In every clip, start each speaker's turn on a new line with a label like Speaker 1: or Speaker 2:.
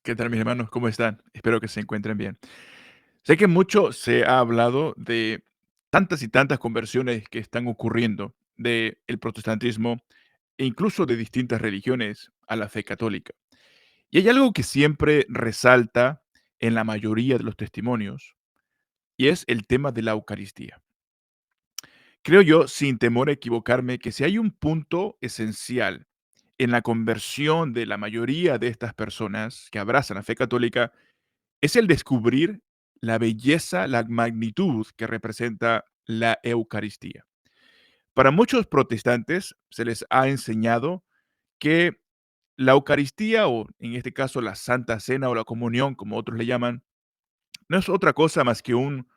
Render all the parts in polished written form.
Speaker 1: ¿Qué tal, mis hermanos? ¿Cómo están? Espero que se encuentren bien. Sé que mucho se ha hablado de tantas y tantas conversiones que están ocurriendo del protestantismo e incluso de distintas religiones a la fe católica. Y hay algo que siempre resalta en la mayoría de los testimonios y es el tema de la Eucaristía. Creo yo, sin temor a equivocarme, que si hay un punto esencial en la conversión de la mayoría de estas personas que abrazan la fe católica, es el descubrir la belleza, la magnitud que representa la Eucaristía. Para muchos protestantes se les ha enseñado que la Eucaristía, o en este caso la Santa Cena o la comunión, como otros le llaman, no es otra cosa más que un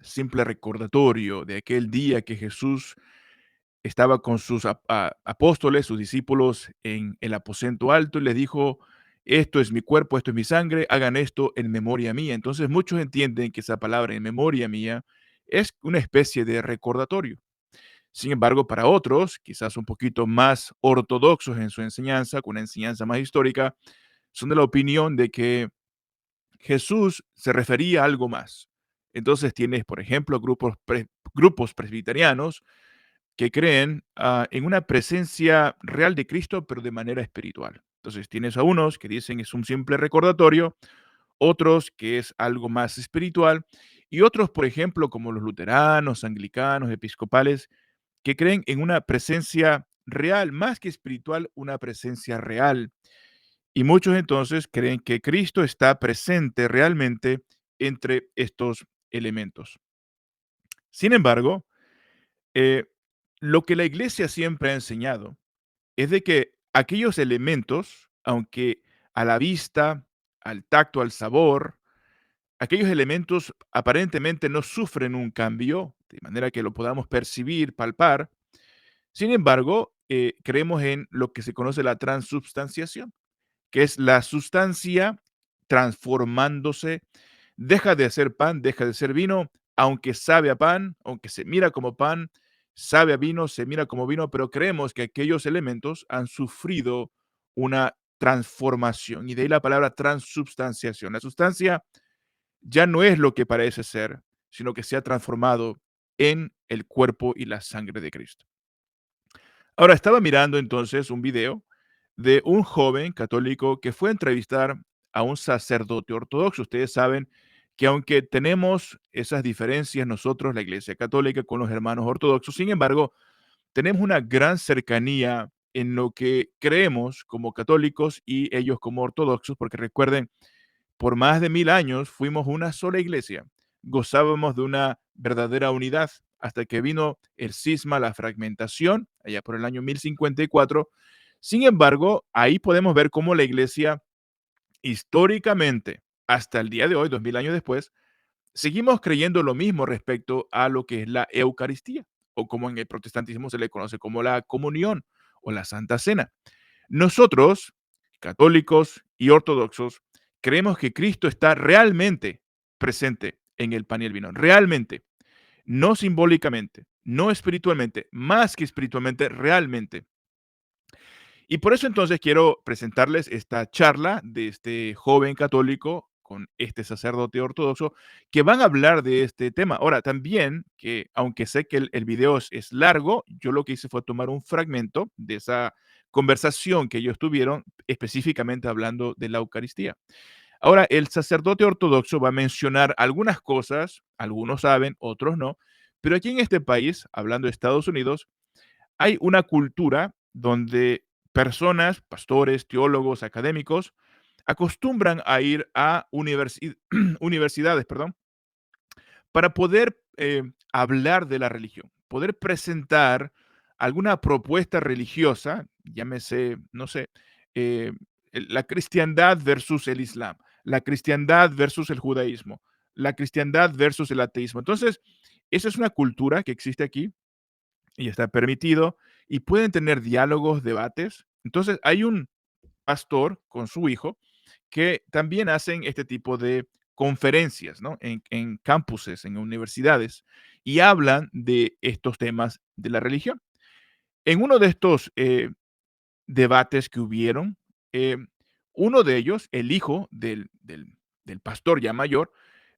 Speaker 1: simple recordatorio de aquel día que Jesús estaba con sus apóstoles, sus discípulos en el aposento alto y les dijo, esto es mi cuerpo, esto es mi sangre, hagan esto en memoria mía. Entonces muchos entienden que esa palabra en memoria mía es una especie de recordatorio. Sin embargo, para otros, quizás un poquito más ortodoxos en su enseñanza, con una enseñanza más histórica, son de la opinión de que Jesús se refería a algo más. Entonces tienes, por ejemplo, grupos presbiterianos que creen en una presencia real de Cristo, pero de manera espiritual. Entonces tienes a unos que dicen es un simple recordatorio, otros que es algo más espiritual, y otros, por ejemplo, como los luteranos, anglicanos, episcopales, que creen en una presencia real, más que espiritual, una presencia real. Y muchos entonces creen que Cristo está presente realmente entre estos elementos. Sin embargo, eh, lo que la iglesia siempre ha enseñado es de que aquellos elementos, aunque a la vista, al tacto, al sabor, aquellos elementos aparentemente no sufren un cambio, de manera que lo podamos percibir, palpar. Sin embargo, creemos en lo que se conoce la transubstanciación, que es la sustancia transformándose, deja de ser pan, deja de ser vino, aunque sabe a pan, aunque se mira como pan, sabe a vino, se mira como vino, pero creemos que aquellos elementos han sufrido una transformación y de ahí la palabra transubstanciación. La sustancia ya no es lo que parece ser, sino que se ha transformado en el cuerpo y la sangre de Cristo. Ahora, estaba mirando entonces un video de un joven católico que fue a entrevistar a un sacerdote ortodoxo. Ustedes saben que aunque tenemos esas diferencias nosotros, la Iglesia Católica, con los hermanos ortodoxos, sin embargo, tenemos una gran cercanía en lo que creemos como católicos y ellos como ortodoxos, porque recuerden, por más de 1000 años fuimos una sola iglesia, gozábamos de una verdadera unidad hasta que vino el cisma, la fragmentación, allá por el año 1054. Sin embargo, ahí podemos ver cómo la iglesia históricamente, hasta el día de hoy, 2000 años después, seguimos creyendo lo mismo respecto a lo que es la Eucaristía, o como en el protestantismo se le conoce como la comunión o la Santa Cena. Nosotros, católicos y ortodoxos, creemos que Cristo está realmente presente en el pan y el vino, realmente, no simbólicamente, no espiritualmente, más que espiritualmente, realmente. Y por eso entonces quiero presentarles esta charla de este joven católico con este sacerdote ortodoxo que van a hablar de este tema. Ahora, también que aunque sé que el video es largo, yo lo que hice fue tomar un fragmento de esa conversación que ellos tuvieron específicamente hablando de la Eucaristía. Ahora, el sacerdote ortodoxo va a mencionar algunas cosas, algunos saben, otros no, pero aquí en este país, hablando de Estados Unidos, hay una cultura donde personas, pastores, teólogos, académicos, acostumbran a ir a universidades, perdón, para poder hablar de la religión, poder presentar alguna propuesta religiosa, llámese, no sé, eh, la cristiandad versus el islam, la cristiandad versus el judaísmo, la cristiandad versus el ateísmo. Entonces, esa es una cultura que existe aquí y está permitido y pueden tener diálogos, debates. Entonces, hay un pastor con su hijo que también hacen este tipo de conferencias, ¿no? En campuses, en universidades, y hablan de estos temas de la religión. En uno de estos debates que hubieron, eh, uno de ellos, el hijo del pastor ya mayor,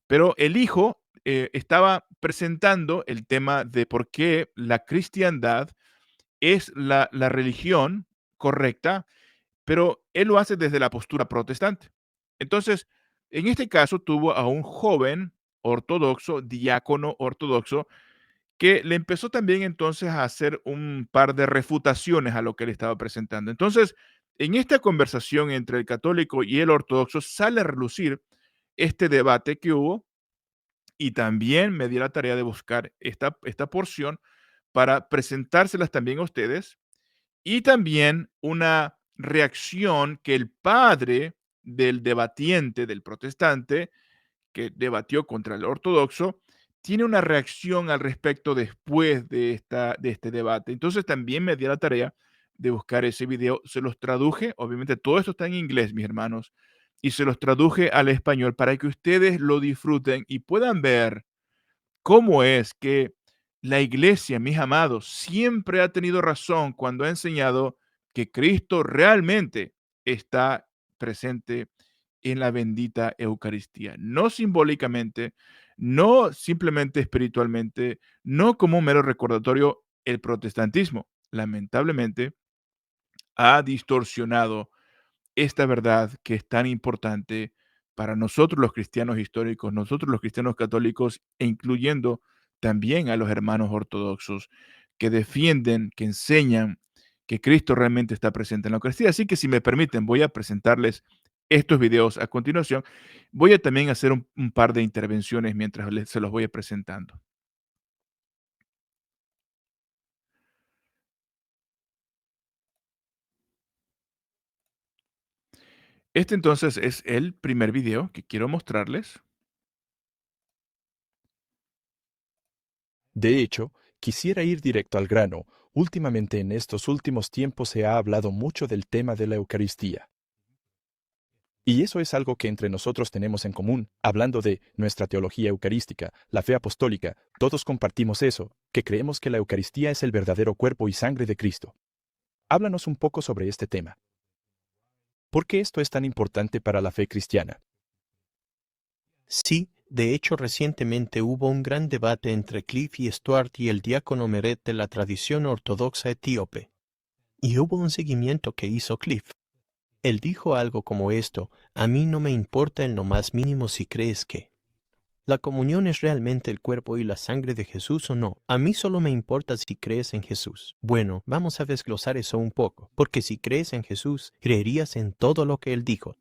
Speaker 1: pero el hijo estaba presentando el tema de por qué la cristiandad es la religión correcta, pero él lo hace desde la postura protestante. Entonces, en este caso tuvo a un joven ortodoxo, diácono ortodoxo, que le empezó también entonces a hacer un par de refutaciones a lo que él estaba presentando. Entonces, en esta conversación entre el católico y el ortodoxo sale a relucir este debate que hubo y también me di la tarea de buscar esta porción para presentárselas también a ustedes y también una reacción que el padre del debatiente, del protestante, que debatió contra el ortodoxo, tiene una reacción al respecto después de este debate. Entonces también me di a la tarea de buscar ese video, se los traduje, obviamente todo esto está en inglés, mis hermanos, y se los traduje al español para que ustedes lo disfruten y puedan ver cómo es que la iglesia, mis amados, siempre ha tenido razón cuando ha enseñado que Cristo realmente está presente en la bendita Eucaristía, no simbólicamente, no simplemente espiritualmente, no como un mero recordatorio. El protestantismo, lamentablemente, ha distorsionado esta verdad que es tan importante para nosotros los cristianos históricos, nosotros los cristianos católicos, e incluyendo también a los hermanos ortodoxos que defienden, que enseñan que Cristo realmente está presente en la Eucaristía. Así que si me permiten, voy a presentarles estos videos a continuación. Voy a también hacer un par de intervenciones mientras se los voy a presentando. Este entonces es el primer video que quiero mostrarles.
Speaker 2: De hecho, quisiera ir directo al grano. Últimamente en estos últimos tiempos se ha hablado mucho del tema de la Eucaristía. Y eso es algo que entre nosotros tenemos en común, hablando de nuestra teología eucarística, la fe apostólica, todos compartimos eso, que creemos que la Eucaristía es el verdadero cuerpo y sangre de Cristo. Háblanos un poco sobre este tema. ¿Por qué esto es tan importante para la fe cristiana?
Speaker 3: Sí, de hecho recientemente hubo un gran debate entre Cliff y Stuart y el diácono Meret de la tradición ortodoxa etíope. Y hubo un seguimiento que hizo Cliff. Él dijo algo como esto: a mí no me importa en lo más mínimo si crees que la comunión es realmente el cuerpo y la sangre de Jesús o no. A mí solo me importa si crees en Jesús. Bueno, vamos a desglosar eso un poco, porque si crees en Jesús, creerías en todo lo que Él dijo.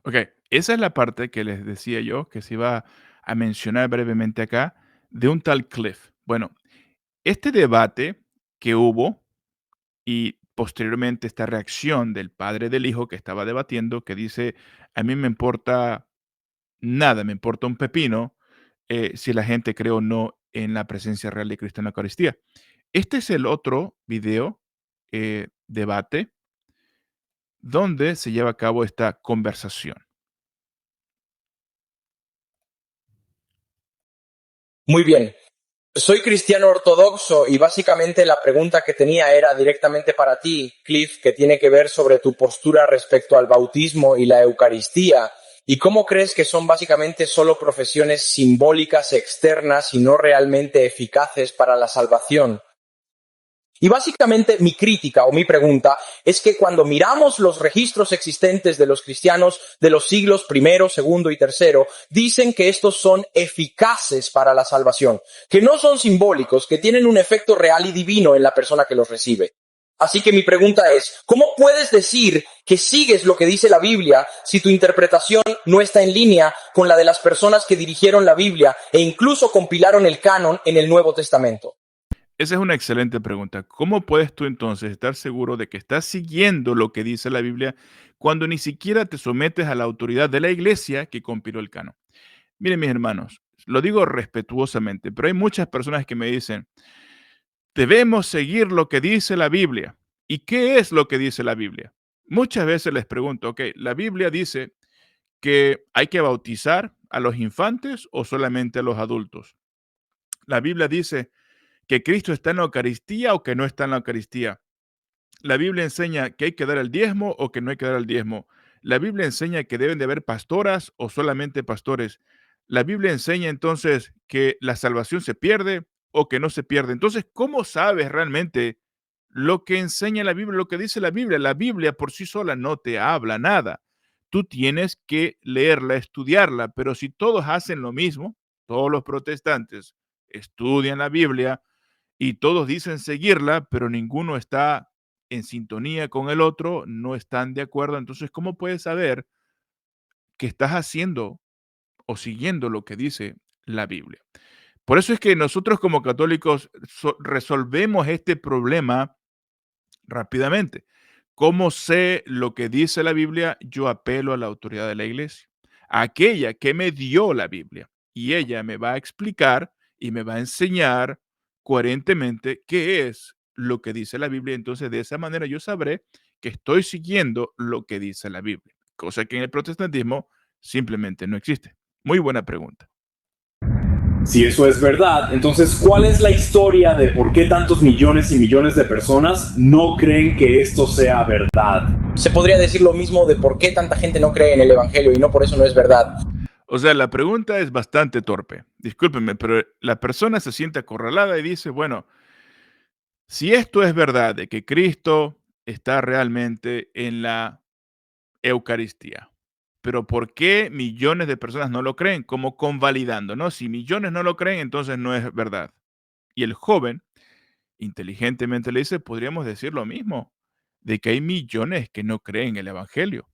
Speaker 1: Ok, esa es la parte que les decía yo que se iba a mencionar brevemente acá de un tal Cliff. Bueno, este debate que hubo y posteriormente esta reacción del padre del hijo que estaba debatiendo, que dice, a mí me importa nada, me importa un pepino si la gente cree o no en la presencia real de Cristo en la Eucaristía. Este es el otro video, debate, donde se lleva a cabo esta conversación.
Speaker 4: Muy bien. Soy cristiano ortodoxo y básicamente la pregunta que tenía era directamente para ti, Cliff, que tiene que ver sobre tu postura respecto al bautismo y la Eucaristía. ¿Y cómo crees que son básicamente solo profesiones simbólicas externas y no realmente eficaces para la salvación? Y básicamente mi crítica o mi pregunta es que cuando miramos los registros existentes de los cristianos de los siglos primero, segundo y tercero, dicen que estos son eficaces para la salvación, que no son simbólicos, que tienen un efecto real y divino en la persona que los recibe. Así que mi pregunta es, ¿cómo puedes decir que sigues lo que dice la Biblia si tu interpretación no está en línea con la de las personas que dirigieron la Biblia e incluso compilaron el canon en el Nuevo Testamento?
Speaker 1: Esa es una excelente pregunta. ¿Cómo puedes tú entonces estar seguro de que estás siguiendo lo que dice la Biblia cuando ni siquiera te sometes a la autoridad de la iglesia que compiló el canon? Miren, mis hermanos, lo digo respetuosamente, pero hay muchas personas que me dicen, debemos seguir lo que dice la Biblia. ¿Y qué es lo que dice la Biblia? Muchas veces les pregunto, ok, la Biblia dice que hay que bautizar a los infantes o solamente a los adultos. La Biblia dice que Cristo está en la Eucaristía o que no está en la Eucaristía. La Biblia enseña que hay que dar el diezmo o que no hay que dar el diezmo. ¿La Biblia enseña que deben de haber pastoras o solamente pastores? ¿La Biblia enseña entonces que la salvación se pierde o que no se pierde? Entonces, ¿cómo sabes realmente lo que enseña la Biblia, lo que dice la Biblia? La Biblia por sí sola no te habla nada. Tú tienes que leerla, estudiarla, pero si todos hacen lo mismo, todos los protestantes estudian la Biblia y todos dicen seguirla, pero ninguno está en sintonía con el otro, no están de acuerdo, entonces, ¿cómo puedes saber que estás haciendo o siguiendo lo que dice la Biblia? Por eso es que nosotros como católicos resolvemos este problema rápidamente. ¿Cómo sé lo que dice la Biblia? Yo apelo a la autoridad de la iglesia, a aquella que me dio la Biblia, y ella me va a explicar y me va a enseñar coherentemente qué es lo que dice la Biblia. Entonces, de esa manera yo sabré que estoy siguiendo lo que dice la Biblia, cosa que en el protestantismo simplemente no existe. Muy buena pregunta.
Speaker 5: Si eso es verdad, entonces, ¿cuál es la historia de por qué tantos millones y millones de personas no creen que esto sea verdad?
Speaker 4: Se podría decir lo mismo de por qué tanta gente no cree en el Evangelio y no por eso no es verdad.
Speaker 1: O sea, la pregunta es bastante torpe. Discúlpenme, pero la persona se siente acorralada y dice, bueno, si esto es verdad de que Cristo está realmente en la Eucaristía, pero ¿por qué millones de personas no lo creen? Como convalidando, ¿no? Si millones no lo creen, entonces no es verdad. Y el joven inteligentemente le dice, podríamos decir lo mismo, de que hay millones que no creen el Evangelio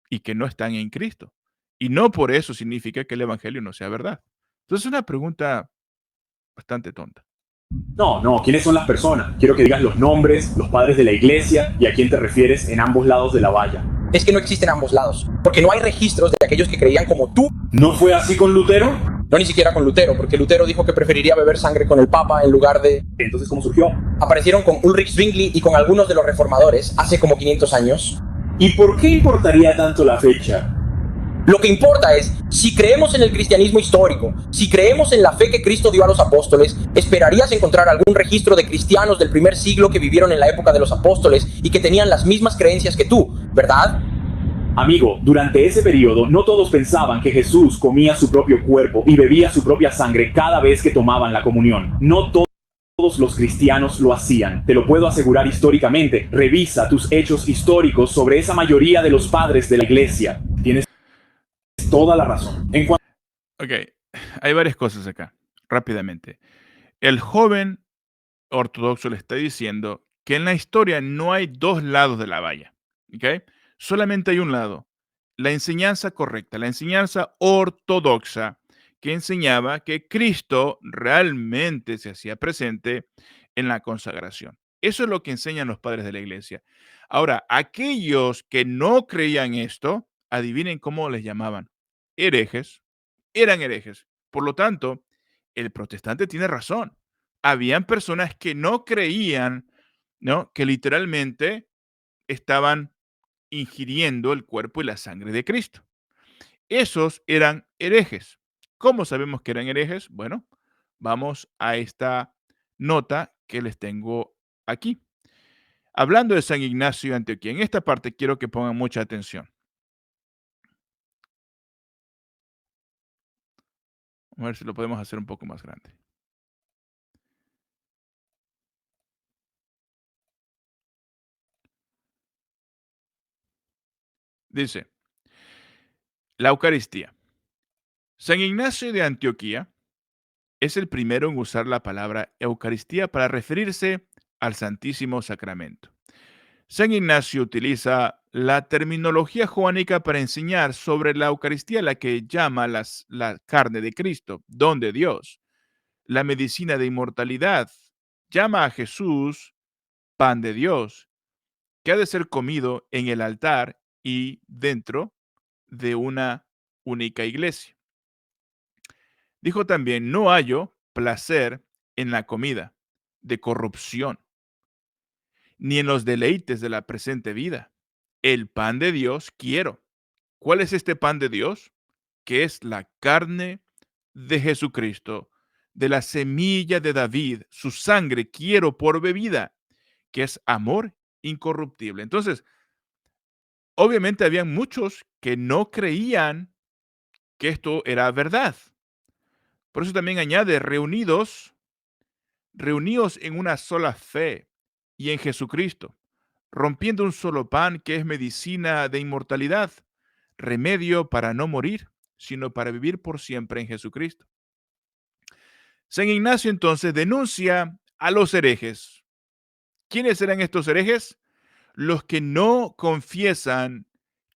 Speaker 1: y que no están en Cristo. Y no por eso significa que el Evangelio no sea verdad. Entonces es una pregunta bastante tonta.
Speaker 5: No, no, ¿quiénes son las personas? Quiero que digas los nombres, los padres de la iglesia y a quién te refieres en ambos lados de la valla.
Speaker 4: Es que no existen ambos lados, porque no hay registros de aquellos que creían como tú.
Speaker 5: ¿No fue así con Lutero?
Speaker 4: No, ni siquiera con Lutero, porque Lutero dijo que preferiría beber sangre con el Papa en lugar de...
Speaker 5: Entonces, ¿cómo surgió?
Speaker 4: Aparecieron con Ulrich Zwingli y con algunos de los reformadores hace como 500 años.
Speaker 5: ¿Y por qué importaría tanto la fecha?
Speaker 4: Lo que importa es, si creemos en el cristianismo histórico, si creemos en la fe que Cristo dio a los apóstoles, esperarías encontrar algún registro de cristianos del primer siglo que vivieron en la época de los apóstoles y que tenían las mismas creencias que tú, ¿verdad?
Speaker 5: Amigo, durante ese periodo no todos pensaban que Jesús comía su propio cuerpo y bebía su propia sangre cada vez que tomaban la comunión. No todos los cristianos lo hacían. Te lo puedo asegurar históricamente. Revisa tus hechos históricos sobre esa mayoría de los padres de la iglesia. Tienes toda la razón.
Speaker 1: Ok, hay varias cosas acá, rápidamente. El joven ortodoxo le está diciendo que en la historia no hay dos lados de la valla, ¿ok? Solamente hay un lado, la enseñanza correcta, la enseñanza ortodoxa, que enseñaba que Cristo realmente se hacía presente en la consagración. Eso es lo que enseñan los padres de la iglesia. Ahora, aquellos que no creían esto, adivinen cómo les llamaban. Herejes, eran herejes. Por lo tanto, el protestante tiene razón. Habían personas que no creían, ¿no? Que literalmente estaban ingiriendo el cuerpo y la sangre de Cristo. Esos eran herejes. ¿Cómo sabemos que eran herejes? Bueno, vamos a esta nota que les tengo aquí. Hablando de San Ignacio de Antioquía, en esta parte quiero que pongan mucha atención. A ver si lo podemos hacer un poco más grande. Dice, la Eucaristía. San Ignacio de Antioquía es el primero en usar la palabra Eucaristía para referirse al Santísimo Sacramento. San Ignacio utiliza la terminología joánica para enseñar sobre la Eucaristía, la que llama la carne de Cristo, don de Dios, la medicina de inmortalidad, llama a Jesús pan de Dios, que ha de ser comido en el altar y dentro de una única iglesia. Dijo también, no hallo placer en la comida de corrupción, ni en los deleites de la presente vida. El pan de Dios quiero. ¿Cuál es este pan de Dios? Que es la carne de Jesucristo, de la semilla de David, su sangre quiero por bebida, que es amor incorruptible. Entonces, obviamente habían muchos que no creían que esto era verdad. Por eso también añade, reunidos en una sola fe y en Jesucristo, rompiendo un solo pan que es medicina de inmortalidad, remedio para no morir, sino para vivir por siempre en Jesucristo. San Ignacio entonces denuncia a los herejes. ¿Quiénes eran estos herejes? Los que no confiesan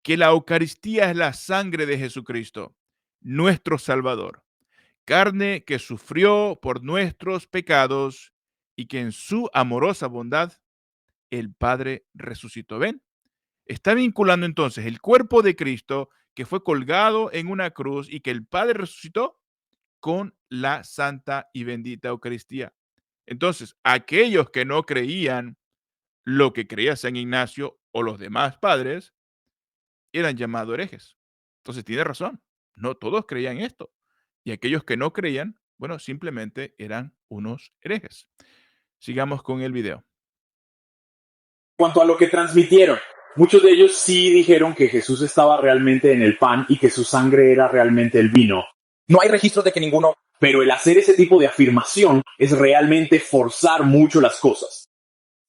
Speaker 1: que la Eucaristía es la sangre de Jesucristo, nuestro Salvador, carne que sufrió por nuestros pecados y que en su amorosa bondad el Padre resucitó. ¿Ven? Está vinculando entonces el cuerpo de Cristo que fue colgado en una cruz y que el Padre resucitó con la santa y bendita Eucaristía. Entonces, aquellos que no creían lo que creía San Ignacio o los demás padres eran llamados herejes. Entonces, tiene razón, no todos creían esto. Y aquellos que no creían, bueno, simplemente eran unos herejes. Sigamos con el video.
Speaker 5: Cuanto a lo que transmitieron, muchos de ellos sí dijeron que Jesús estaba realmente en el pan y que su sangre era realmente el vino.
Speaker 4: No hay registro de que ninguno.
Speaker 5: Pero el hacer ese tipo de afirmación es realmente forzar mucho las cosas.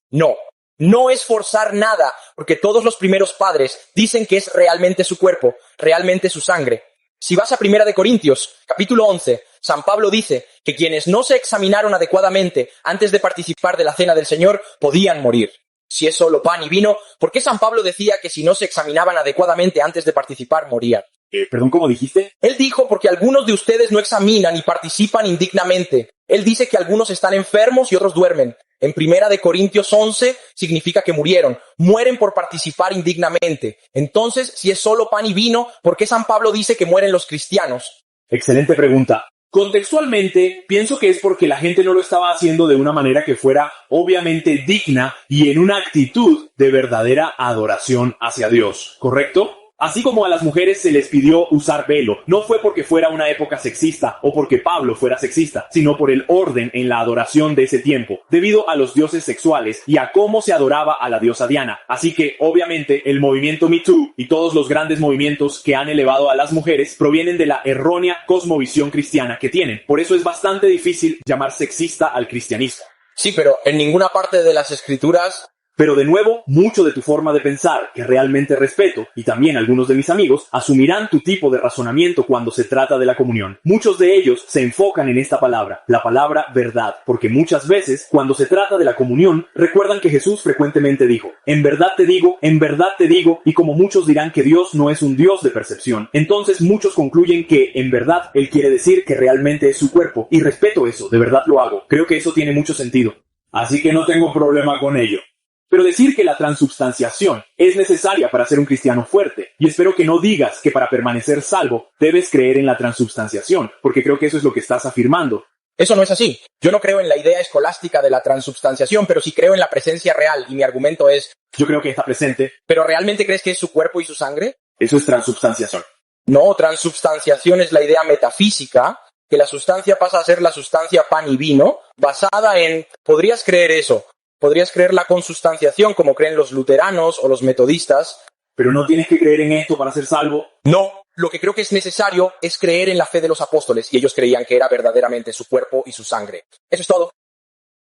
Speaker 4: No, no es forzar nada, porque todos los primeros padres dicen que es realmente su cuerpo, realmente su sangre. Si vas a 1 de Corintios, capítulo 11, San Pablo dice que quienes no se examinaron adecuadamente antes de participar de la cena del Señor podían morir. Si es solo pan y vino, ¿por qué San Pablo decía que si no se examinaban adecuadamente antes de participar morían?
Speaker 5: Perdón, ¿cómo dijiste?
Speaker 4: Él dijo porque algunos de ustedes no examinan y participan indignamente. Él dice que algunos están enfermos y otros duermen. En 1 de Corintios 11 significa que murieron. Mueren por participar indignamente. Entonces, si es solo pan y vino, ¿por qué San Pablo dice que mueren los cristianos?
Speaker 5: Excelente pregunta. Contextualmente, pienso que es porque la gente no lo estaba haciendo de una manera que fuera obviamente digna y en una actitud de verdadera adoración hacia Dios, ¿correcto? Así como a las mujeres se les pidió usar velo, no fue porque fuera una época sexista o porque Pablo fuera sexista, sino por el orden en la adoración de ese tiempo, debido a los dioses sexuales y a cómo se adoraba a la diosa Diana. Así que, obviamente, el movimiento Me Too y todos los grandes movimientos que han elevado a las mujeres provienen de la errónea cosmovisión cristiana que tienen. Por eso es bastante difícil llamar sexista al cristianismo.
Speaker 4: Sí, pero en ninguna parte de las Escrituras.
Speaker 5: Pero de nuevo, mucho de tu forma de pensar, que realmente respeto, y también algunos de mis amigos, asumirán tu tipo de razonamiento cuando se trata de la comunión. Muchos de ellos se enfocan en esta palabra, la palabra verdad, porque muchas veces, cuando se trata de la comunión, recuerdan que Jesús frecuentemente dijo, en verdad te digo, y como muchos dirán que Dios no es un Dios de percepción, entonces muchos concluyen que, en verdad, Él quiere decir que realmente es su cuerpo, y respeto eso, de verdad lo hago. Creo que eso tiene mucho sentido. Así que no tengo problema con ello. Pero decir que la transubstanciación es necesaria para ser un cristiano fuerte, y espero que no digas que para permanecer salvo debes creer en la transubstanciación, porque creo que eso es lo que estás afirmando.
Speaker 4: Eso no es así. Yo no creo en la idea escolástica de la transubstanciación, pero sí creo en la presencia real, y mi argumento es...
Speaker 5: Yo creo que está presente.
Speaker 4: ¿Pero realmente crees que es su cuerpo y su sangre?
Speaker 5: Eso es transubstanciación.
Speaker 4: No, transubstanciación es la idea metafísica, que la sustancia pasa a ser la sustancia pan y vino, basada en... ¿Podrías creer eso? Podrías creer la consustanciación como creen los luteranos o los metodistas.
Speaker 5: Pero no tienes que creer en esto para ser salvo.
Speaker 4: No, lo que creo que es necesario es creer en la fe de los apóstoles, y ellos creían que era verdaderamente su cuerpo y su sangre. Eso es todo.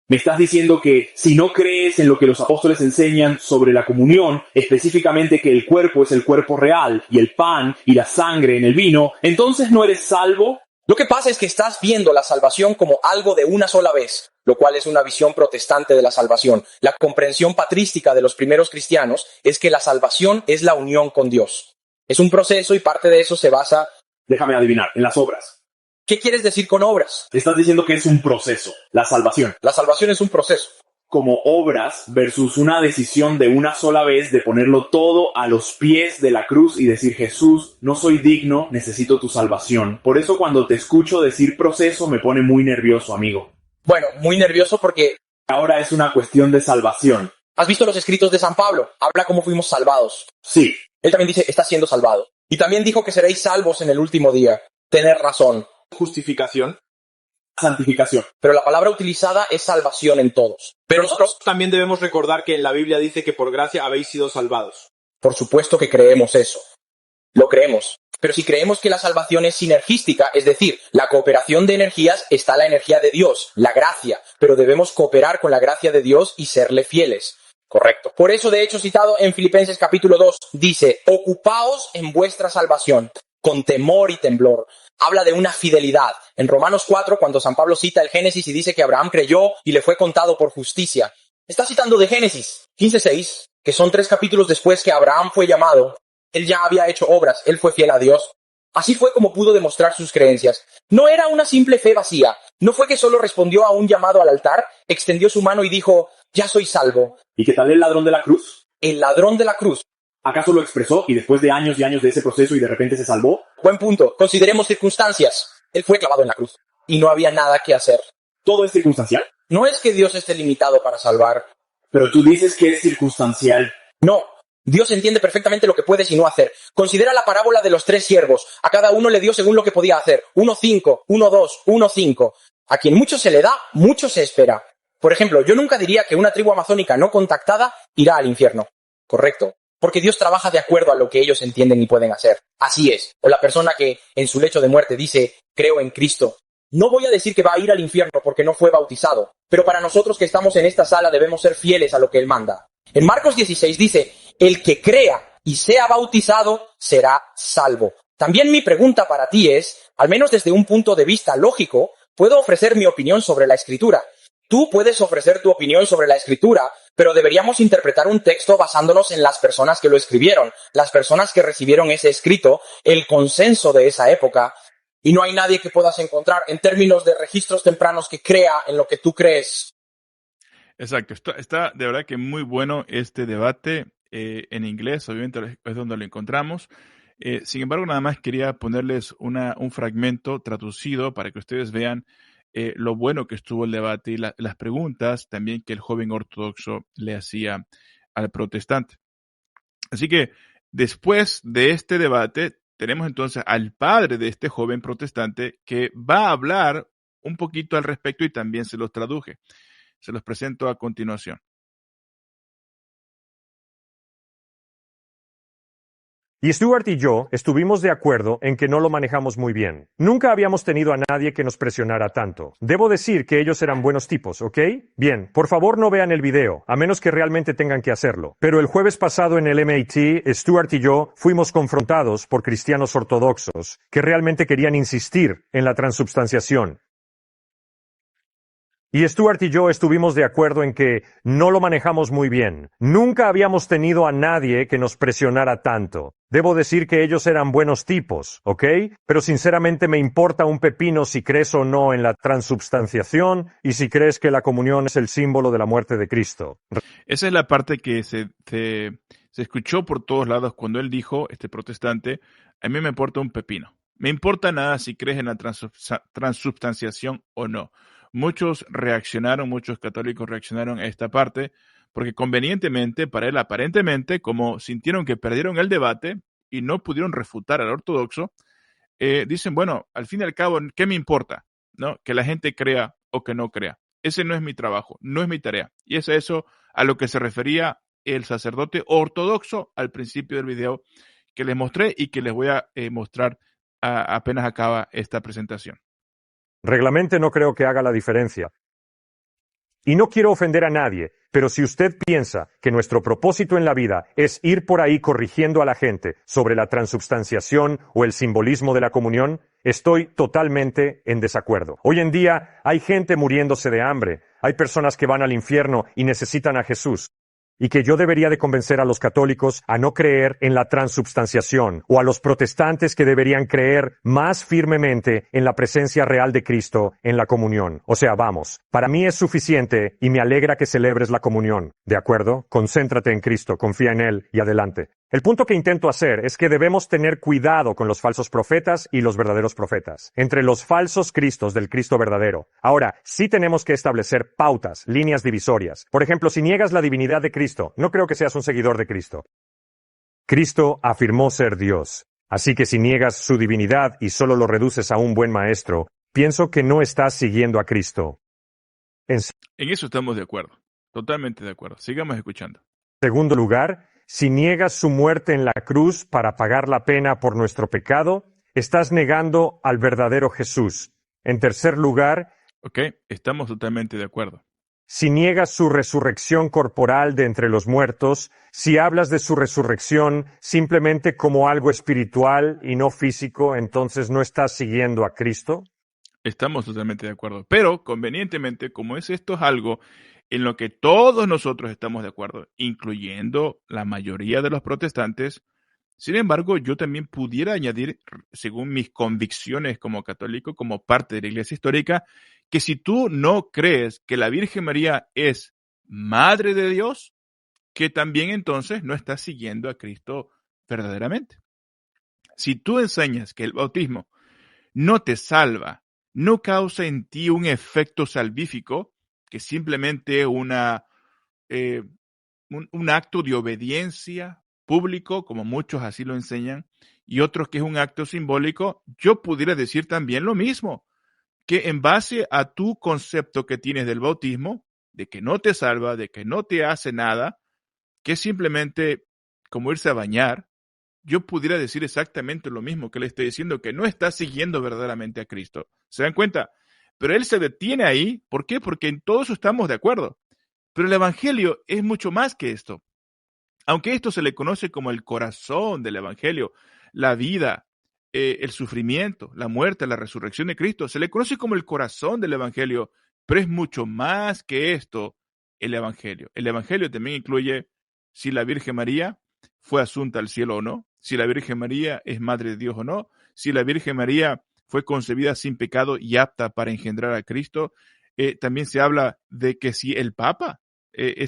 Speaker 5: Me estás diciendo que si no crees en lo que los apóstoles enseñan sobre la comunión, específicamente que el cuerpo es el cuerpo real y el pan y la sangre en el vino, entonces no eres salvo.
Speaker 4: Lo que pasa es que estás viendo la salvación como algo de una sola vez, lo cual es una visión protestante de la salvación. La comprensión patrística de los primeros cristianos es que la salvación es la unión con Dios. Es un proceso y parte de eso se basa...
Speaker 5: Déjame adivinar, en las obras.
Speaker 4: ¿Qué quieres decir con obras?
Speaker 5: Estás diciendo que es un proceso, la salvación.
Speaker 4: La salvación es un proceso.
Speaker 5: Como obras versus una decisión de una sola vez de ponerlo todo a los pies de la cruz y decir, Jesús, no soy digno, necesito tu salvación. Por eso cuando te escucho decir proceso me pone muy nervioso, amigo.
Speaker 4: Bueno, muy nervioso porque...
Speaker 5: Ahora es una cuestión de salvación.
Speaker 4: ¿Has visto los escritos de San Pablo? Habla cómo fuimos salvados.
Speaker 5: Sí.
Speaker 4: Él también dice, está siendo salvado. Y también dijo que seréis salvos en el último día. Tener razón.
Speaker 6: Justificación.
Speaker 5: Santificación.
Speaker 4: Pero la palabra utilizada es salvación en todos.
Speaker 6: Pero nosotros también debemos recordar que en la Biblia dice que por gracia habéis sido salvados.
Speaker 4: Por supuesto que creemos eso. Lo creemos. Pero si creemos que la salvación es sinergística, es decir, la cooperación de energías, está la energía de Dios, la gracia, pero debemos cooperar con la gracia de Dios y serle fieles. Correcto. Por eso, de hecho, citado en Filipenses capítulo 2, dice, ocupaos en vuestra salvación, con temor y temblor. Habla de una fidelidad. En Romanos 4, cuando San Pablo cita el Génesis y dice que Abraham creyó y le fue contado por justicia, está citando de Génesis 15:6, que son 3 capítulos después que Abraham fue llamado. Él ya había hecho obras, él fue fiel a Dios. Así fue como pudo demostrar sus creencias. No era una simple fe vacía. No fue que solo respondió a un llamado al altar, extendió su mano y dijo, ya soy salvo.
Speaker 5: ¿Y qué tal el ladrón de la cruz?
Speaker 4: El ladrón de la cruz.
Speaker 5: ¿Acaso lo expresó y después de años y años de ese proceso y de repente se salvó?
Speaker 4: Buen punto. Consideremos circunstancias. Él fue clavado en la cruz y no había nada que hacer.
Speaker 5: ¿Todo es circunstancial?
Speaker 4: No es que Dios esté limitado para salvar.
Speaker 5: Pero tú dices que es circunstancial.
Speaker 4: No. Dios entiende perfectamente lo que puedes y no hacer. Considera la parábola de los 3 siervos. A cada uno le dio según lo que podía hacer. 1,5, 1,2, 1,5. A quien mucho se le da, mucho se espera. Por ejemplo, yo nunca diría que una tribu amazónica no contactada irá al infierno. Correcto. Porque Dios trabaja de acuerdo a lo que ellos entienden y pueden hacer. Así es. O la persona que en su lecho de muerte dice, creo en Cristo. No voy a decir que va a ir al infierno porque no fue bautizado. Pero para nosotros que estamos en esta sala debemos ser fieles a lo que Él manda. En Marcos 16 dice, el que crea y sea bautizado será salvo. También mi pregunta para ti es, al menos desde un punto de vista lógico, puedo ofrecer mi opinión sobre la Escritura. Tú puedes ofrecer tu opinión sobre la Escritura, pero deberíamos interpretar un texto basándonos en las personas que lo escribieron, las personas que recibieron ese escrito, el consenso de esa época, y no hay nadie que puedas encontrar en términos de registros tempranos que crea en lo que tú crees.
Speaker 1: Exacto, está de verdad que muy bueno este debate en inglés, obviamente es donde lo encontramos. Sin embargo, nada más quería ponerles un fragmento traducido para que ustedes vean lo bueno que estuvo el debate y las preguntas también que el joven ortodoxo le hacía al protestante. Así que después de este debate, tenemos entonces al padre de este joven protestante que va a hablar un poquito al respecto y también se los traduje. Se los presento a continuación.
Speaker 6: Y Stuart y yo estuvimos de acuerdo en que no lo manejamos muy bien. Nunca habíamos tenido a nadie que nos presionara tanto. Debo decir que ellos eran buenos tipos, ¿ok? Bien, por favor no vean el video, a menos que realmente tengan que hacerlo. Pero el jueves pasado en el MIT, Stuart y yo fuimos confrontados por cristianos ortodoxos que realmente querían insistir en la transubstanciación. Y Stuart y yo estuvimos de acuerdo en que no lo manejamos muy bien. Nunca habíamos tenido a nadie que nos presionara tanto. Debo decir que ellos eran buenos tipos, ¿ok? Pero sinceramente me importa un pepino si crees o no en la transubstanciación y si crees que la comunión es el símbolo de la muerte de Cristo.
Speaker 1: Esa es la parte que se escuchó por todos lados cuando él dijo, este protestante, a mí me importa un pepino. Me importa nada si crees en la transubstanciación o no. Muchos católicos reaccionaron a esta parte porque convenientemente para él, aparentemente, como sintieron que perdieron el debate y no pudieron refutar al ortodoxo, dicen, bueno, al fin y al cabo, ¿qué me importa? ¿No? Que la gente crea o que no crea. Ese no es mi trabajo, no es mi tarea. Y es eso a lo que se refería el sacerdote ortodoxo al principio del video que les mostré y que les voy a mostrar apenas acaba esta presentación.
Speaker 6: Reglamente no creo que haga la diferencia. Y no quiero ofender a nadie, pero si usted piensa que nuestro propósito en la vida es ir por ahí corrigiendo a la gente sobre la transubstanciación o el simbolismo de la comunión, estoy totalmente en desacuerdo. Hoy en día hay gente muriéndose de hambre, hay personas que van al infierno y necesitan a Jesús. Y que yo debería de convencer a los católicos a no creer en la transubstanciación, o a los protestantes que deberían creer más firmemente en la presencia real de Cristo en la comunión. O sea, vamos, para mí es suficiente y me alegra que celebres la comunión. ¿De acuerdo? Concéntrate en Cristo, confía en Él y adelante. El punto que intento hacer es que debemos tener cuidado con los falsos profetas y los verdaderos profetas, entre los falsos cristos del Cristo verdadero. Ahora, sí tenemos que establecer pautas, líneas divisorias. Por ejemplo, si niegas la divinidad de Cristo, no creo que seas un seguidor de Cristo. Cristo afirmó ser Dios, así que si niegas su divinidad y solo lo reduces a un buen maestro, pienso que no estás siguiendo a Cristo.
Speaker 1: En eso estamos de acuerdo, totalmente de acuerdo. Sigamos escuchando.
Speaker 6: Segundo lugar, si niegas su muerte en la cruz para pagar la pena por nuestro pecado, estás negando al verdadero Jesús. En tercer lugar,
Speaker 1: Ok, estamos totalmente de acuerdo.
Speaker 6: si niegas su resurrección corporal de entre los muertos, si hablas de su resurrección simplemente como algo espiritual y no físico, entonces no estás siguiendo a Cristo.
Speaker 1: Estamos totalmente de acuerdo. Pero, convenientemente, como esto es algo en lo que todos nosotros estamos de acuerdo, incluyendo la mayoría de los protestantes, sin embargo, yo también pudiera añadir, según mis convicciones como católico, como parte de la Iglesia histórica, que si tú no crees que la Virgen María es Madre de Dios, que también entonces no estás siguiendo a Cristo verdaderamente. Si tú enseñas que el bautismo no te salva, no causa en ti un efecto salvífico, que simplemente eh, un acto de obediencia público, como muchos así lo enseñan, y otros que es un acto simbólico, yo pudiera decir también lo mismo, que en base a tu concepto que tienes del bautismo, de que no te salva, de que no te hace nada, que es simplemente como irse a bañar, yo pudiera decir exactamente lo mismo que le estoy diciendo, que no está siguiendo verdaderamente a Cristo. ¿Se dan cuenta? Pero él se detiene ahí. ¿Por qué? Porque en todo eso estamos de acuerdo. Pero el Evangelio es mucho más que esto. Aunque esto se le conoce como el corazón del Evangelio, la vida, el sufrimiento, la muerte, la resurrección de Cristo, se le conoce como el corazón del Evangelio, pero es mucho más que esto el Evangelio. El Evangelio también incluye si la Virgen María fue asunta al cielo o no, si la Virgen María es Madre de Dios o no, si la Virgen María fue concebida sin pecado y apta para engendrar a Cristo. También se habla de que si el Papa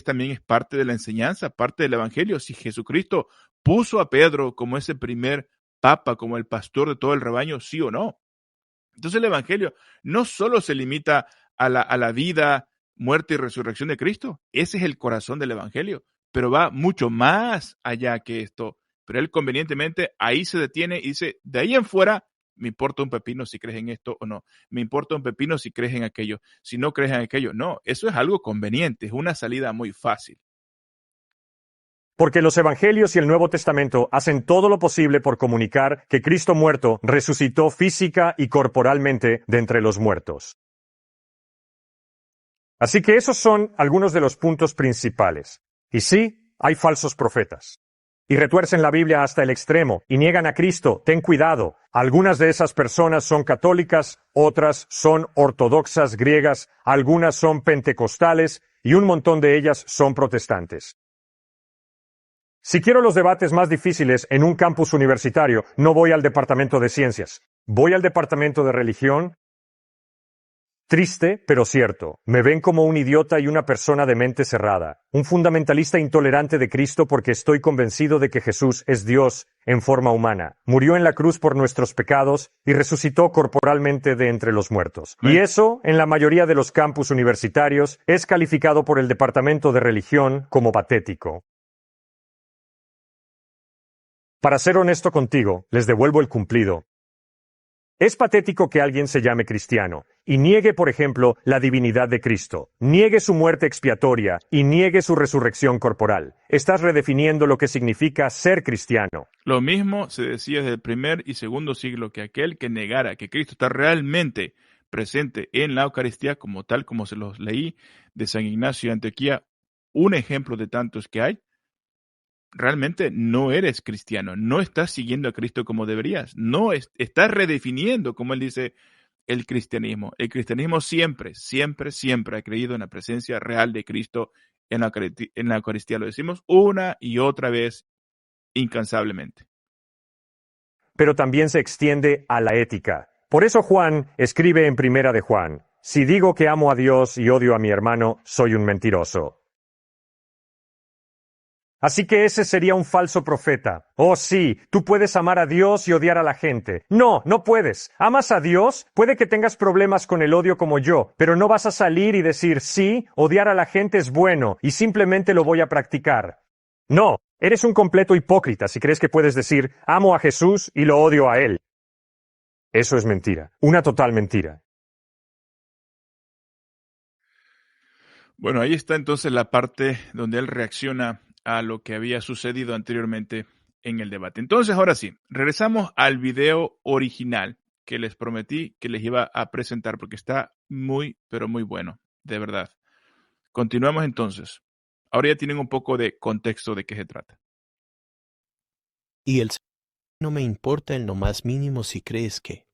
Speaker 1: también es parte de la enseñanza, parte del Evangelio. Si Jesucristo puso a Pedro como ese primer papa, como el pastor de todo el rebaño, sí o no. Entonces el Evangelio no solo se limita a la vida, muerte y resurrección de Cristo, ese es el corazón del Evangelio, pero va mucho más allá que esto. Pero él convenientemente ahí se detiene y dice, de ahí en fuera, me importa un pepino si crees en esto o no, me importa un pepino si crees en aquello, si no crees en aquello, no, eso es algo conveniente, es una salida muy fácil.
Speaker 6: Porque los Evangelios y el Nuevo Testamento hacen todo lo posible por comunicar que Cristo muerto resucitó física y corporalmente de entre los muertos. Así que esos son algunos de los puntos principales. Y sí, hay falsos profetas. Y retuercen la Biblia hasta el extremo y niegan a Cristo. Ten cuidado. Algunas de esas personas son católicas, otras son ortodoxas griegas, algunas son pentecostales y un montón de ellas son protestantes. Si quiero los debates más difíciles en un campus universitario, no voy al departamento de ciencias. Voy al departamento de religión. Triste, pero cierto. Me ven como un idiota y una persona de mente cerrada. Un fundamentalista intolerante de Cristo porque estoy convencido de que Jesús es Dios en forma humana. Murió en la cruz por nuestros pecados y resucitó corporalmente de entre los muertos. Y eso, en la mayoría de los campus universitarios, es calificado por el departamento de religión como patético. Para ser honesto contigo, les devuelvo el cumplido. Es patético que alguien se llame cristiano y niegue, por ejemplo, la divinidad de Cristo, niegue su muerte expiatoria y niegue su resurrección corporal. Estás redefiniendo lo que significa ser cristiano.
Speaker 1: Lo mismo se decía desde el primer y segundo siglo, que aquel que negara que Cristo está realmente presente en la Eucaristía, como tal como se los leí de San Ignacio de Antioquía, un ejemplo de tantos que hay, realmente no eres cristiano, no estás siguiendo a Cristo como deberías, no estás redefiniendo, como él dice, el cristianismo. El cristianismo siempre, siempre, siempre ha creído en la presencia real de Cristo en la Eucaristía. Lo decimos una y otra vez, incansablemente.
Speaker 6: Pero también se extiende a la ética. Por eso Juan escribe en Primera de Juan: si digo que amo a Dios y odio a mi hermano, soy un mentiroso. Así que ese sería un falso profeta. Oh sí, tú puedes amar a Dios y odiar a la gente. No, no puedes. ¿Amas a Dios? Puede que tengas problemas con el odio como yo, pero no vas a salir y decir, sí, odiar a la gente es bueno y simplemente lo voy a practicar. No, eres un completo hipócrita si crees que puedes decir, amo a Jesús y lo odio a Él. Eso es mentira, una total mentira.
Speaker 1: Bueno, ahí está entonces la parte donde él reacciona a lo que había sucedido anteriormente en el debate. Entonces, ahora sí, regresamos al video original que les prometí que les iba a presentar porque está muy, pero muy bueno, de verdad. Continuamos entonces. Ahora ya tienen un poco de contexto de qué se trata.
Speaker 3: Y el Señor no me importa en lo más mínimo si crees que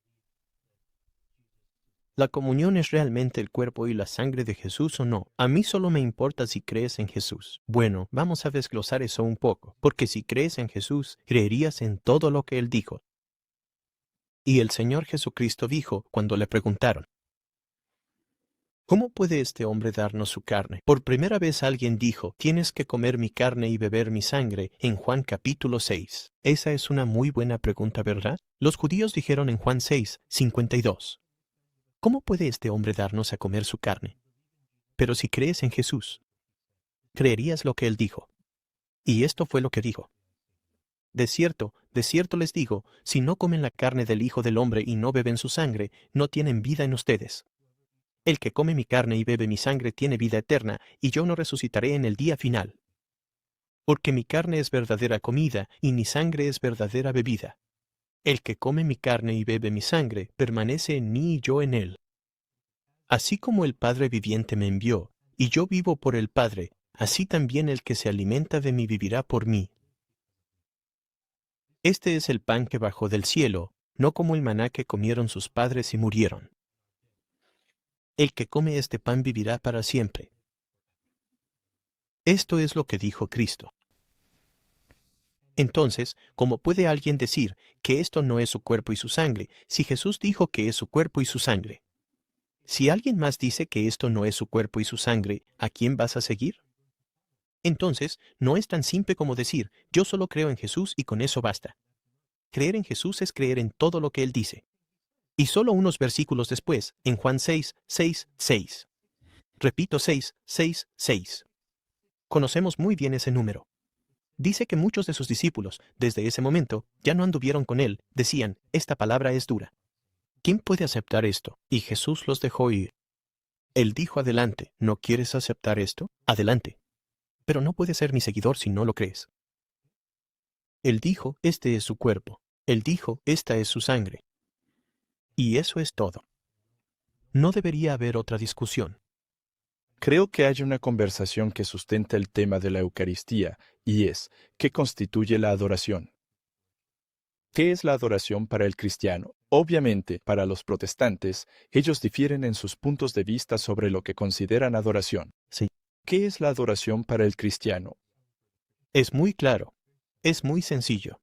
Speaker 3: la comunión es realmente el cuerpo y la sangre de Jesús o no. A mí solo me importa si crees en Jesús. Bueno, vamos a desglosar eso un poco, porque si crees en Jesús, creerías en todo lo que Él dijo. Y el Señor Jesucristo dijo cuando le preguntaron, ¿cómo puede este hombre darnos su carne? Por primera vez alguien dijo, tienes que comer mi carne y beber mi sangre, en Juan capítulo 6. Esa es una muy buena pregunta, ¿verdad? Los judíos dijeron en Juan 6, 52. ¿Cómo puede este hombre darnos a comer su carne? Pero si crees en Jesús, creerías lo que Él dijo. Y esto fue lo que dijo. De cierto les digo, si no comen la carne del Hijo del Hombre y no beben su sangre, no tienen vida en ustedes. El que come mi carne y bebe mi sangre tiene vida eterna, y yo no resucitaré en el día final. Porque mi carne es verdadera comida, y mi sangre es verdadera bebida. El que come mi carne y bebe mi sangre, permanece en mí y yo en él. Así como el Padre viviente me envió, y yo vivo por el Padre, así también el que se alimenta de mí vivirá por mí. Este es el pan que bajó del cielo, no como el maná que comieron sus padres y murieron. El que come este pan vivirá para siempre. Esto es lo que dijo Cristo. Entonces, ¿cómo puede alguien decir que esto no es su cuerpo y su sangre, si Jesús dijo que es su cuerpo y su sangre? Si alguien más dice que esto no es su cuerpo y su sangre, ¿a quién vas a seguir? Entonces, no es tan simple como decir, yo solo creo en Jesús y con eso basta. Creer en Jesús es creer en todo lo que Él dice. Y solo unos versículos después, en Juan 6, 6, 6. Repito 6, 6, 6. Conocemos muy bien ese número. Dice que muchos de sus discípulos, desde ese momento, ya no anduvieron con Él, decían, esta palabra es dura. ¿Quién puede aceptar esto? Y Jesús los dejó ir. Él dijo adelante, ¿no quieres aceptar esto? Adelante. Pero no puedes ser mi seguidor si no lo crees. Él dijo, este es su cuerpo. Él dijo, esta es su sangre. Y eso es todo. No debería haber otra discusión.
Speaker 2: Creo que hay una conversación que sustenta el tema de la Eucaristía, y es, ¿qué constituye la adoración? ¿Qué es la adoración para el cristiano? Obviamente, para los protestantes, ellos difieren en sus puntos de vista sobre lo que consideran adoración.
Speaker 3: Sí.
Speaker 2: ¿Qué es la adoración para el cristiano?
Speaker 3: Es muy claro. Es muy sencillo.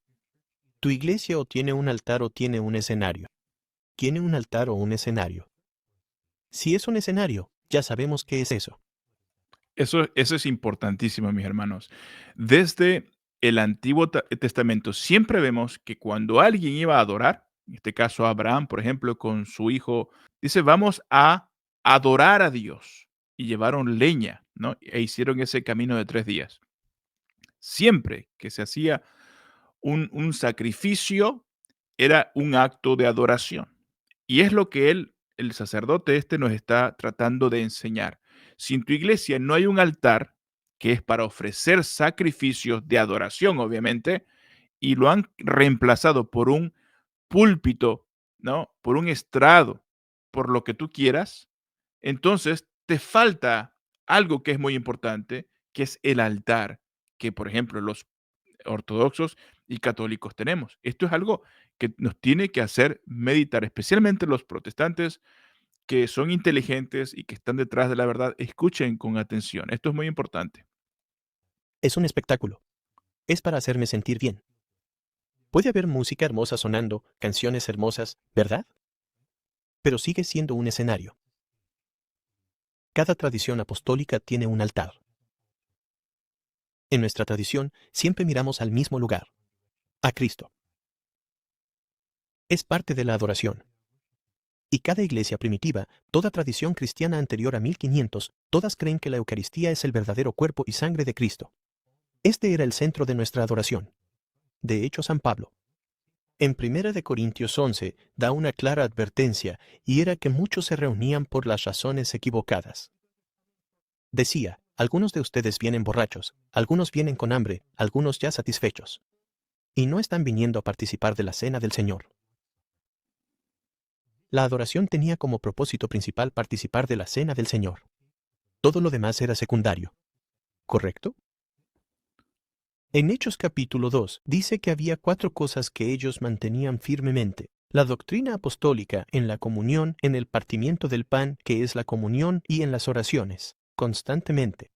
Speaker 3: Tu iglesia o tiene un altar o tiene un escenario. Tiene un altar o un escenario. Si es un escenario, ya sabemos qué es eso.
Speaker 1: Eso es importantísimo, mis hermanos. Desde el Antiguo Testamento siempre vemos que cuando alguien iba a adorar, en este caso Abraham, por ejemplo, con su hijo, dice, vamos a adorar a Dios. Y llevaron leña, ¿no? E hicieron ese camino de 3 días. Siempre que se hacía un sacrificio, era un acto de adoración. Y es lo que el sacerdote nos está tratando de enseñar. Si en tu iglesia no hay un altar, que es para ofrecer sacrificios de adoración, obviamente, y lo han reemplazado por un púlpito, ¿no? Por un estrado, por lo que tú quieras, entonces te falta algo que es muy importante, que es el altar, que por ejemplo los ortodoxos y católicos tenemos. Esto es algo que nos tiene que hacer meditar, especialmente los protestantes que son inteligentes y que están detrás de la verdad. Escuchen con atención. Esto es muy importante.
Speaker 3: Es un espectáculo. Es para hacerme sentir bien. Puede haber música hermosa sonando, canciones hermosas, ¿verdad? Pero sigue siendo un escenario. Cada tradición apostólica tiene un altar. En nuestra tradición siempre miramos al mismo lugar, a Cristo. Es parte de la adoración. Y cada iglesia primitiva, toda tradición cristiana anterior a 1500, todas creen que la Eucaristía es el verdadero cuerpo y sangre de Cristo. Este era el centro de nuestra adoración. De hecho, San Pablo, en 1 Corintios 11, da una clara advertencia, y era que muchos se reunían por las razones equivocadas. Decía, Algunos de ustedes vienen borrachos, algunos vienen con hambre, algunos ya satisfechos. Y no están viniendo a participar de la cena del Señor. La adoración tenía como propósito principal participar de la cena del Señor. Todo lo demás era secundario. ¿Correcto? En Hechos capítulo 2 dice que había 4 cosas que ellos mantenían firmemente. La doctrina apostólica, en la comunión, en el partimiento del pan, que es la comunión, y en las oraciones, constantemente.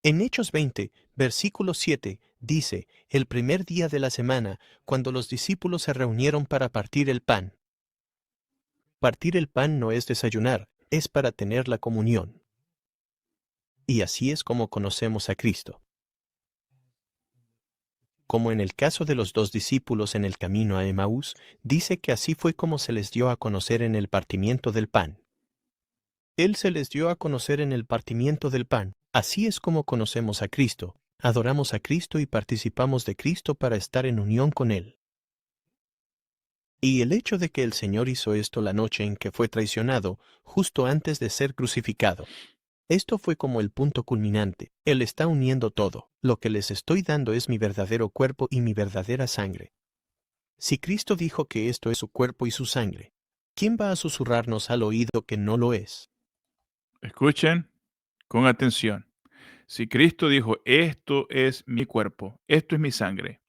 Speaker 3: En Hechos 20, versículo 7, dice, el primer día de la semana, cuando los discípulos se reunieron para partir el pan. Partir el pan no es desayunar, es para tener la comunión. Y así es como conocemos a Cristo. Como en el caso de los 2 discípulos en el camino a Emaús, dice que así fue como se les dio a conocer en el partimiento del pan. Él se les dio a conocer en el partimiento del pan. Así es como conocemos a Cristo, adoramos a Cristo y participamos de Cristo para estar en unión con Él. Y el hecho de que el Señor hizo esto la noche en que fue traicionado, justo antes de ser crucificado. Esto fue como el punto culminante. Él está uniendo todo. Lo que les estoy dando es mi verdadero cuerpo y mi verdadera sangre. Si Cristo dijo que esto es su cuerpo y su sangre, ¿quién va a susurrarnos al oído que no lo es?
Speaker 1: Escuchen con atención. Si Cristo dijo, esto es mi cuerpo, esto es mi sangre.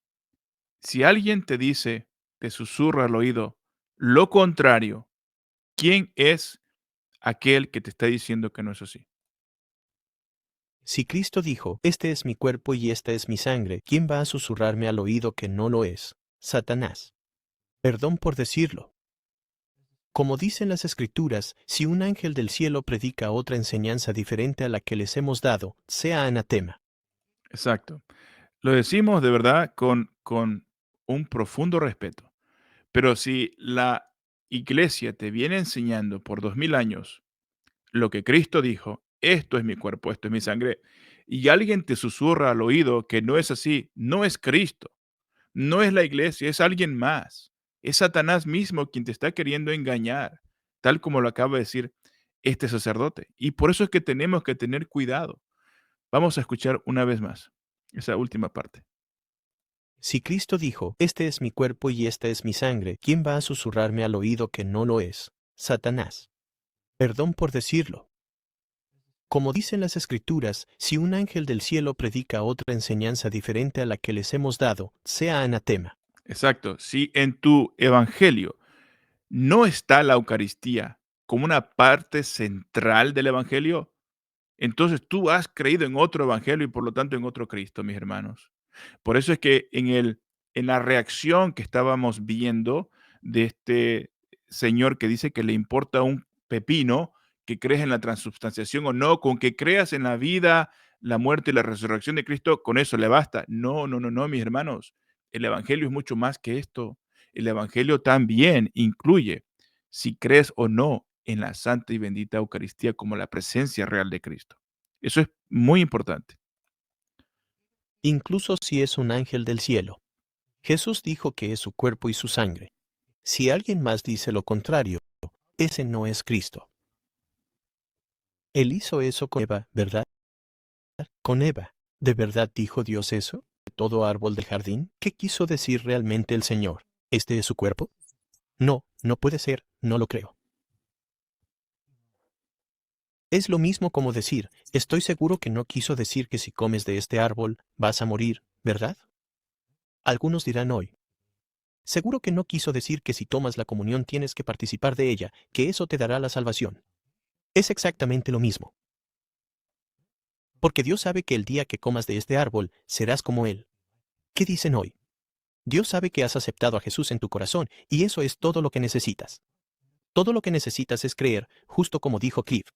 Speaker 1: Si alguien te dice, te susurra al oído, lo contrario, ¿quién es aquel que te está diciendo que no es así?
Speaker 3: Si Cristo dijo, este es mi cuerpo y esta es mi sangre, ¿quién va a susurrarme al oído que no lo es? Satanás. Perdón por decirlo. Como dicen las Escrituras, si un ángel del cielo predica otra enseñanza diferente a la que les hemos dado, sea anatema.
Speaker 1: Exacto. Lo decimos de verdad con un profundo respeto. Pero si la iglesia te viene enseñando por 2000 años lo que Cristo dijo, esto es mi cuerpo, esto es mi sangre, y alguien te susurra al oído que no es así, no es Cristo, no es la iglesia, es alguien más. Es Satanás mismo quien te está queriendo engañar, tal como lo acaba de decir este sacerdote. Y por eso es que tenemos que tener cuidado. Vamos a escuchar una vez más esa última parte.
Speaker 3: Si Cristo dijo, este es mi cuerpo y esta es mi sangre, ¿quién va a susurrarme al oído que no lo es? Satanás. Perdón por decirlo. Como dicen las Escrituras, si un ángel del cielo predica otra enseñanza diferente a la que les hemos dado, sea anatema.
Speaker 1: Exacto. Si en tu evangelio no está la Eucaristía como una parte central del evangelio, entonces tú has creído en otro evangelio y por lo tanto en otro Cristo, mis hermanos. Por eso es que en la reacción que estábamos viendo de este señor que dice que le importa un pepino que crees en la transubstanciación o no, con que creas en la vida, la muerte y la resurrección de Cristo, con eso le basta. No, no, no, no, mis hermanos. El evangelio es mucho más que esto. El evangelio también incluye si crees o no en la santa y bendita Eucaristía como la presencia real de Cristo. Eso es muy importante.
Speaker 3: Incluso si es un ángel del cielo. Jesús dijo que es su cuerpo y su sangre. Si alguien más dice lo contrario, ese no es Cristo. Él hizo eso con Eva, ¿verdad? Con Eva. ¿De verdad dijo Dios eso? ¿De todo árbol del jardín? ¿Qué quiso decir realmente el Señor? ¿Este es su cuerpo? No, no puede ser, no lo creo. Es lo mismo como decir, estoy seguro que no quiso decir que si comes de este árbol, vas a morir, ¿verdad? Algunos dirán hoy, seguro que no quiso decir que si tomas la comunión tienes que participar de ella, que eso te dará la salvación. Es exactamente lo mismo. Porque Dios sabe que el día que comas de este árbol, serás como Él. ¿Qué dicen hoy? Dios sabe que has aceptado a Jesús en tu corazón, y eso es todo lo que necesitas. Todo lo que necesitas es creer, justo como dijo Cliff.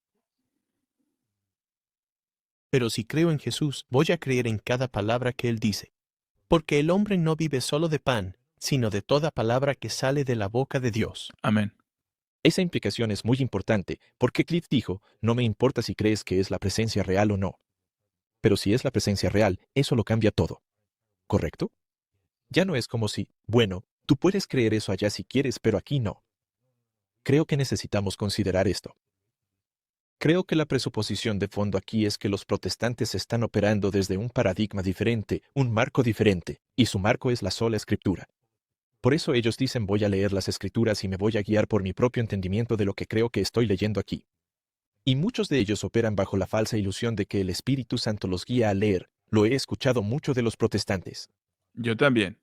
Speaker 3: Pero si creo en Jesús, voy a creer en cada palabra que Él dice. Porque el hombre no vive solo de pan, sino de toda palabra que sale de la boca de Dios.
Speaker 1: Amén.
Speaker 2: Esa implicación es muy importante, porque Cliff dijo, no me importa si crees que es la presencia real o no. Pero si es la presencia real, eso lo cambia todo. ¿Correcto? Ya no es como si, bueno, tú puedes creer eso allá si quieres, pero aquí no. Creo que necesitamos considerar esto. Creo que la presuposición de fondo aquí es que los protestantes están operando desde un paradigma diferente, un marco diferente, y su marco es la sola Escritura. Por eso ellos dicen voy a leer las Escrituras y me voy a guiar por mi propio entendimiento de lo que creo que estoy leyendo aquí. Y muchos de ellos operan bajo la falsa ilusión de que el Espíritu Santo los guía a leer. Lo he escuchado mucho de los protestantes.
Speaker 1: Yo también.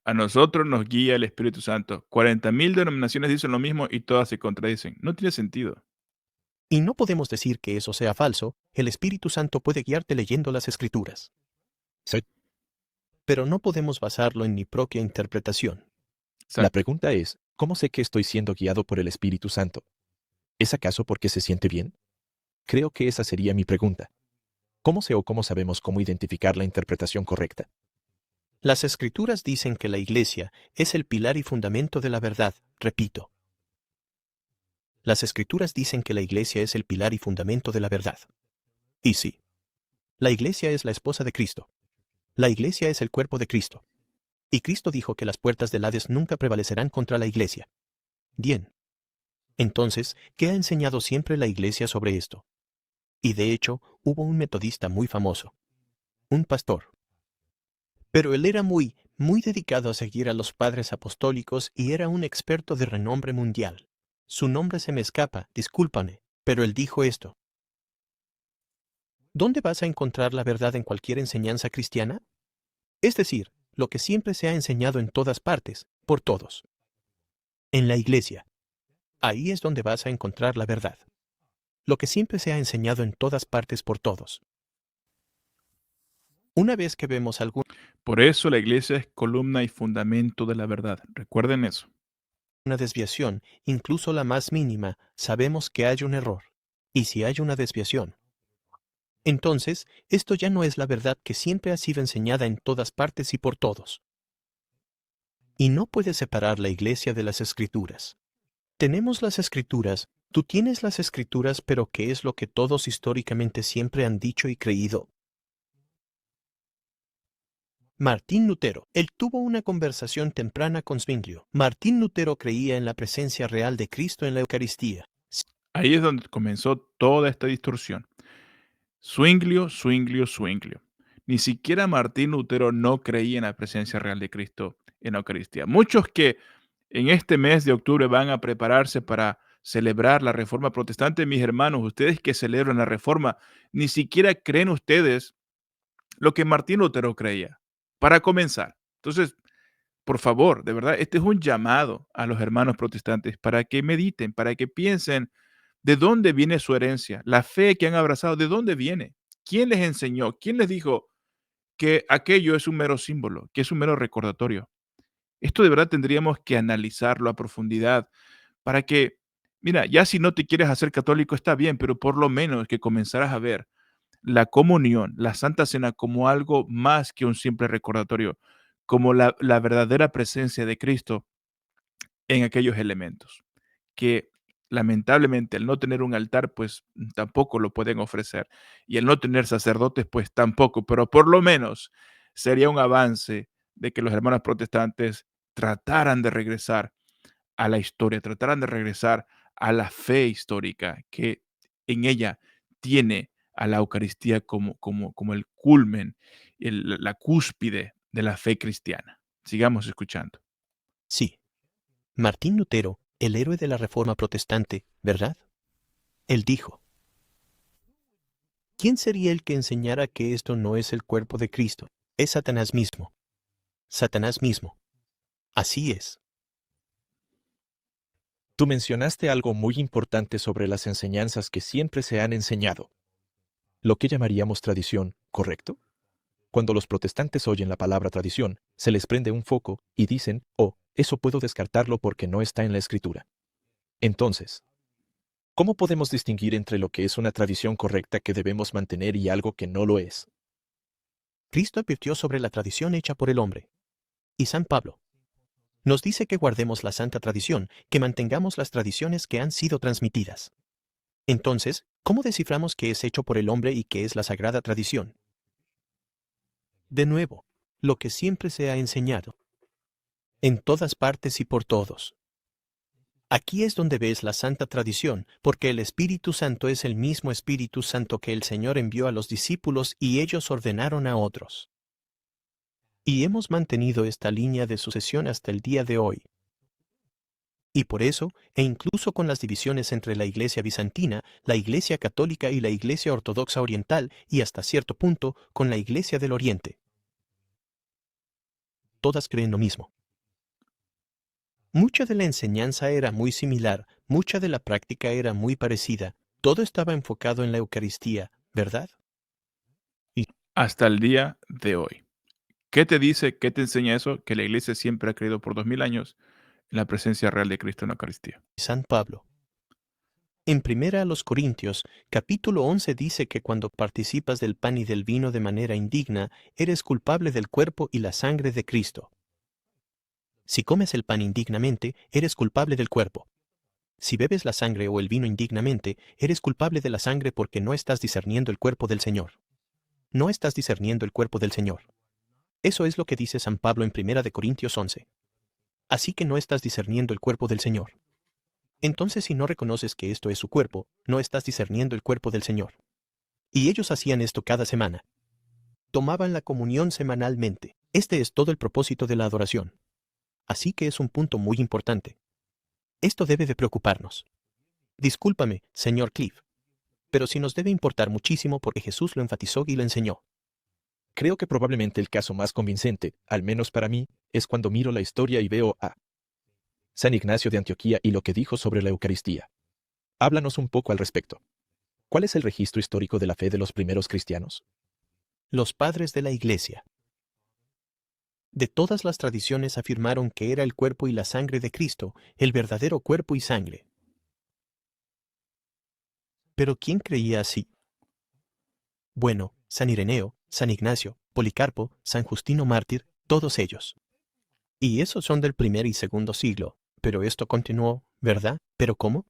Speaker 1: A nosotros nos guía el Espíritu Santo. 40.000 denominaciones dicen lo mismo y todas se contradicen. No tiene sentido.
Speaker 3: Y no podemos decir que eso sea falso. El Espíritu Santo puede guiarte leyendo las Escrituras.
Speaker 2: Sí.
Speaker 3: Pero no podemos basarlo en mi propia interpretación.
Speaker 2: La
Speaker 1: Exacto.
Speaker 2: pregunta es, ¿cómo sé que estoy siendo guiado por el Espíritu Santo? ¿Es acaso porque se siente bien? Creo que esa sería mi pregunta. ¿Cómo sé o cómo sabemos cómo identificar la interpretación correcta?
Speaker 3: Las Escrituras dicen que la Iglesia es el pilar y fundamento de la verdad. Repito. Las Escrituras dicen que la Iglesia es el pilar y fundamento de la verdad. Y sí. La Iglesia es la esposa de Cristo. La Iglesia es el cuerpo de Cristo. Y Cristo dijo que las puertas del Hades nunca prevalecerán contra la Iglesia. Bien. Entonces, ¿qué ha enseñado siempre la Iglesia sobre esto? Y de hecho, hubo un metodista muy famoso. Un pastor. Pero él era muy dedicado a seguir a los padres apostólicos y era un experto de renombre mundial. Su nombre se me escapa, discúlpame, pero él dijo esto. ¿Dónde vas a encontrar la verdad en cualquier enseñanza cristiana? Es decir, lo que siempre se ha enseñado en todas partes, por todos. En la Iglesia. Ahí es donde vas a encontrar la verdad. Lo que siempre se ha enseñado en todas partes por todos. Una vez que vemos alguna
Speaker 1: Por eso la iglesia es columna y fundamento de la verdad. Recuerden eso.
Speaker 3: desviación, incluso la más mínima, sabemos que hay un error. Y si hay una desviación, entonces, esto ya no es la verdad que siempre ha sido enseñada en todas partes y por todos. Y no puedes separar la Iglesia de las Escrituras. Tenemos las Escrituras, tú tienes las Escrituras, pero ¿qué es lo que todos históricamente siempre han dicho y creído? Martín Lutero. Él tuvo una conversación temprana con Zwinglio. Martín Lutero creía en la presencia real de Cristo en la Eucaristía.
Speaker 1: Ahí es donde comenzó toda esta distorsión. Zwinglio, Zwinglio, Zwinglio. Ni siquiera Martín Lutero no creía en la presencia real de Cristo en la Eucaristía. Muchos que en este mes de octubre van a prepararse para celebrar la Reforma Protestante, mis hermanos, ustedes que celebran la Reforma, ni siquiera creen ustedes lo que Martín Lutero creía, para comenzar. Entonces, por favor, de verdad, este es un llamado a los hermanos protestantes para que mediten, para que piensen de dónde viene su herencia, la fe que han abrazado, de dónde viene, quién les enseñó, quién les dijo que aquello es un mero símbolo, que es un mero recordatorio. Esto de verdad tendríamos que analizarlo a profundidad para que, mira, ya si no te quieres hacer católico está bien, pero por lo menos que comenzaras a ver la comunión, la Santa Cena como algo más que un simple recordatorio, como la verdadera presencia de Cristo en aquellos elementos, que lamentablemente al no tener un altar, pues tampoco lo pueden ofrecer, y el no tener sacerdotes, pues tampoco, pero por lo menos sería un avance de que los hermanos protestantes trataran de regresar a la historia, trataran de regresar a la fe histórica que en ella tiene a la Eucaristía como el culmen, la cúspide de la fe cristiana. Sigamos escuchando.
Speaker 3: Sí. Martín Lutero, el héroe de la Reforma Protestante, ¿verdad? Él dijo, ¿quién sería el que enseñara que esto no es el cuerpo de Cristo? Es Satanás mismo. Satanás mismo. Así es.
Speaker 2: Tú mencionaste algo muy importante sobre las enseñanzas que siempre se han enseñado. Lo que llamaríamos tradición, ¿correcto? Cuando los protestantes oyen la palabra tradición, se les prende un foco y dicen, oh, eso puedo descartarlo porque no está en la Escritura. Entonces, ¿cómo podemos distinguir entre lo que es una tradición correcta que debemos mantener y algo que no lo es?
Speaker 3: Cristo advirtió sobre la tradición hecha por el hombre. Y San Pablo nos dice que guardemos la santa tradición, que mantengamos las tradiciones que han sido transmitidas. Entonces, ¿cómo desciframos qué es hecho por el hombre y qué es la sagrada tradición? De nuevo, lo que siempre se ha enseñado. En todas partes y por todos. Aquí es donde ves la santa tradición, porque el Espíritu Santo es el mismo Espíritu Santo que el Señor envió a los discípulos y ellos ordenaron a otros. Y hemos mantenido esta línea de sucesión hasta el día de hoy. Y por eso, e incluso con las divisiones entre la Iglesia bizantina, la Iglesia católica y la Iglesia ortodoxa oriental, y hasta cierto punto, con la Iglesia del Oriente. Todas creen lo mismo. Mucha de la enseñanza era muy similar, mucha de la práctica era muy parecida, todo estaba enfocado en la Eucaristía, ¿verdad?
Speaker 1: Hasta el día de hoy. ¿Qué te dice, qué te enseña eso? Que la iglesia siempre ha creído por 2000 años en la presencia real de Cristo en la Eucaristía.
Speaker 3: San Pablo. En primera a los Corintios, capítulo 11 dice que cuando participas del pan y del vino de manera indigna, eres culpable del cuerpo y la sangre de Cristo. Si comes el pan indignamente, eres culpable del cuerpo. Si bebes la sangre o el vino indignamente, eres culpable de la sangre porque no estás discerniendo el cuerpo del Señor. No estás discerniendo el cuerpo del Señor. Eso es lo que dice San Pablo en 1 Corintios 11. Así que no estás discerniendo el cuerpo del Señor. Entonces, si no reconoces que esto es su cuerpo, no estás discerniendo el cuerpo del Señor. Y ellos hacían esto cada semana. Tomaban la comunión semanalmente. Este es todo el propósito de la adoración. Así que es un punto muy importante. Esto debe de preocuparnos. Discúlpame, señor Cliff, pero sí nos debe importar muchísimo porque Jesús lo enfatizó y lo enseñó.
Speaker 2: Creo que probablemente el caso más convincente, al menos para mí, es cuando miro la historia y veo a San Ignacio de Antioquía y lo que dijo sobre la Eucaristía. Háblanos un poco al respecto. ¿Cuál es el registro histórico de la fe de los primeros cristianos?
Speaker 3: Los padres de la Iglesia. De todas las tradiciones afirmaron que era el cuerpo y la sangre de Cristo, el verdadero cuerpo y sangre. Pero ¿quién creía así? Bueno, San Ireneo, San Ignacio, Policarpo, San Justino Mártir, todos ellos. Y esos son del primer y segundo siglo, pero esto continuó, ¿verdad? ¿Pero cómo?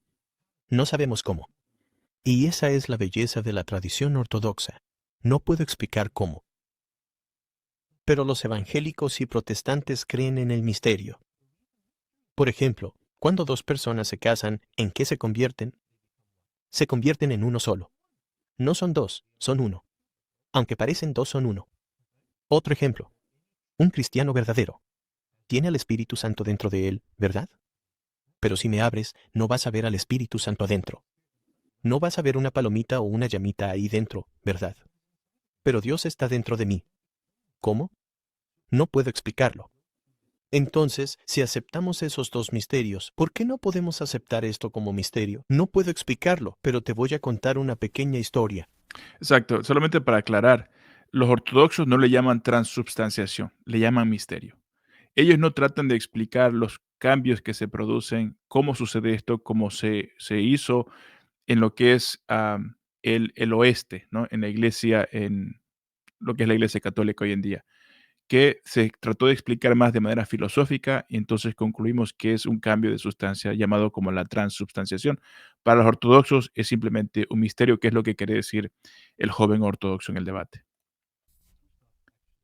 Speaker 3: No sabemos cómo. Y esa es la belleza de la tradición ortodoxa. No puedo explicar cómo. Pero los evangélicos y protestantes creen en el misterio. Por ejemplo, cuando dos personas se casan, ¿en qué se convierten? Se convierten en uno solo. No son dos, son uno. Aunque parecen dos, son uno. Otro ejemplo. Un cristiano verdadero. Tiene al Espíritu Santo dentro de él, ¿verdad? Pero si me abres, no vas a ver al Espíritu Santo adentro. No vas a ver una palomita o una llamita ahí dentro, ¿verdad? Pero Dios está dentro de mí. ¿Cómo? No puedo explicarlo. Entonces, si aceptamos esos dos misterios, ¿por qué no podemos aceptar esto como misterio? No puedo explicarlo, pero te voy a contar una pequeña historia.
Speaker 1: Exacto, solamente para aclarar, los ortodoxos no le llaman transubstanciación, le llaman misterio. Ellos no tratan de explicar los cambios que se producen, cómo sucede esto, cómo se hizo en lo que es el oeste, ¿no? En la iglesia, en lo que es la iglesia católica hoy en día, que se trató de explicar más de manera filosófica y entonces concluimos que es un cambio de sustancia llamado como la transubstanciación. Para los ortodoxos es simplemente un misterio, que es lo que quiere decir el joven ortodoxo en el debate.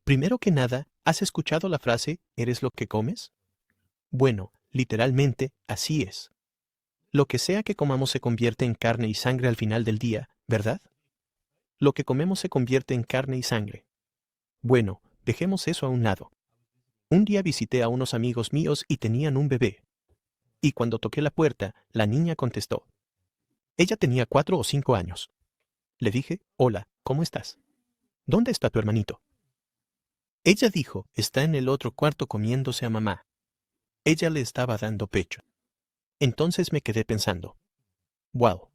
Speaker 3: Primero que nada, ¿has escuchado la frase ¿eres lo que comes? Bueno, literalmente, así es. Lo que sea que comamos se convierte en carne y sangre al final del día, ¿verdad? Lo que comemos se convierte en carne y sangre. Bueno, dejemos eso a un lado. Un día visité a unos amigos míos y tenían un bebé. Y cuando toqué la puerta, la niña contestó. Ella tenía 4 o 5 años. Le dije, hola, ¿cómo estás? ¿Dónde está tu hermanito? Ella dijo, está en el otro cuarto comiéndose a mamá. Ella le estaba dando pecho. Entonces me quedé pensando. Wow.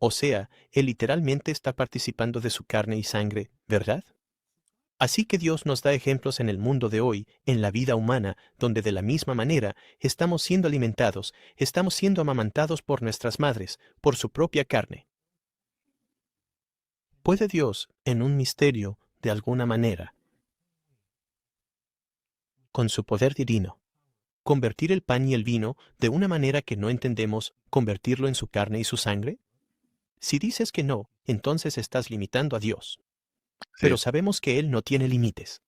Speaker 3: O sea, él literalmente está participando de su carne y sangre, ¿verdad? Así que Dios nos da ejemplos en el mundo de hoy, en la vida humana, donde de la misma manera estamos siendo alimentados, estamos siendo amamantados por nuestras madres, por su propia carne. ¿Puede Dios, en un misterio, de alguna manera, con su poder divino, convertir el pan y el vino de una manera que no entendemos, convertirlo en su carne y su sangre? Si dices que no, entonces estás limitando a Dios. Pero
Speaker 1: Sí.
Speaker 3: sabemos que Él no tiene límites.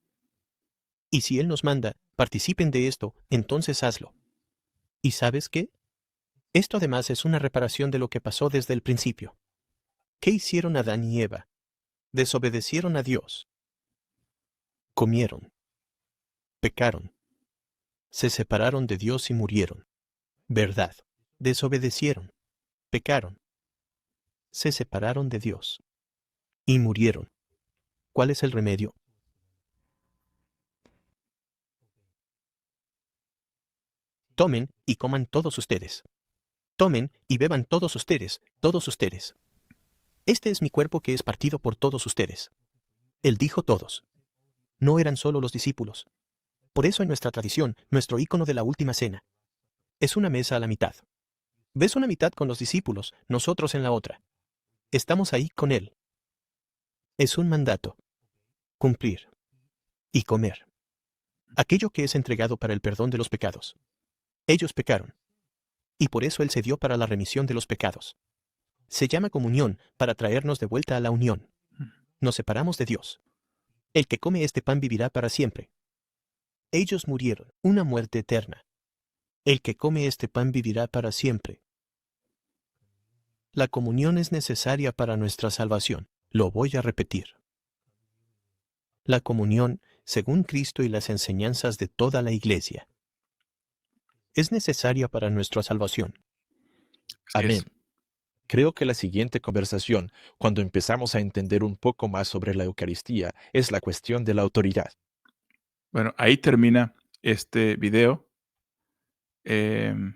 Speaker 3: Y si Él nos manda, participen de esto, entonces hazlo. ¿Y sabes qué? Esto además es una reparación de lo que pasó desde el principio. ¿Qué hicieron Adán y Eva? Desobedecieron a Dios. Comieron. Pecaron. Se separaron de Dios y murieron. ¿Verdad? Desobedecieron. Pecaron. Se separaron de Dios. Y murieron. ¿Cuál es el remedio? Tomen y coman todos ustedes. Tomen y beban todos ustedes, todos ustedes. Este es mi cuerpo que es partido por todos ustedes. Él dijo todos. No eran solo los discípulos. Por eso en nuestra tradición, nuestro ícono de la última cena es una mesa a la mitad. ¿Ves una mitad con los discípulos, nosotros en la otra? Estamos ahí con Él. Es un mandato. Cumplir. Y comer. Aquello que es entregado para el perdón de los pecados. Ellos pecaron. Y por eso Él se dio para la remisión de los pecados. Se llama comunión para traernos de vuelta a la unión. Nos separamos de Dios. El que come este pan vivirá para siempre. Ellos murieron, una muerte eterna. El que come este pan vivirá para siempre. La comunión es necesaria para nuestra salvación. Lo voy a repetir. La comunión, según Cristo y las enseñanzas de toda la Iglesia, es necesaria para nuestra salvación.
Speaker 1: Así es.
Speaker 2: Amén. Creo que la siguiente conversación, cuando empezamos a entender un poco más sobre la Eucaristía, es la cuestión de la autoridad.
Speaker 1: Bueno, ahí termina este video. Em,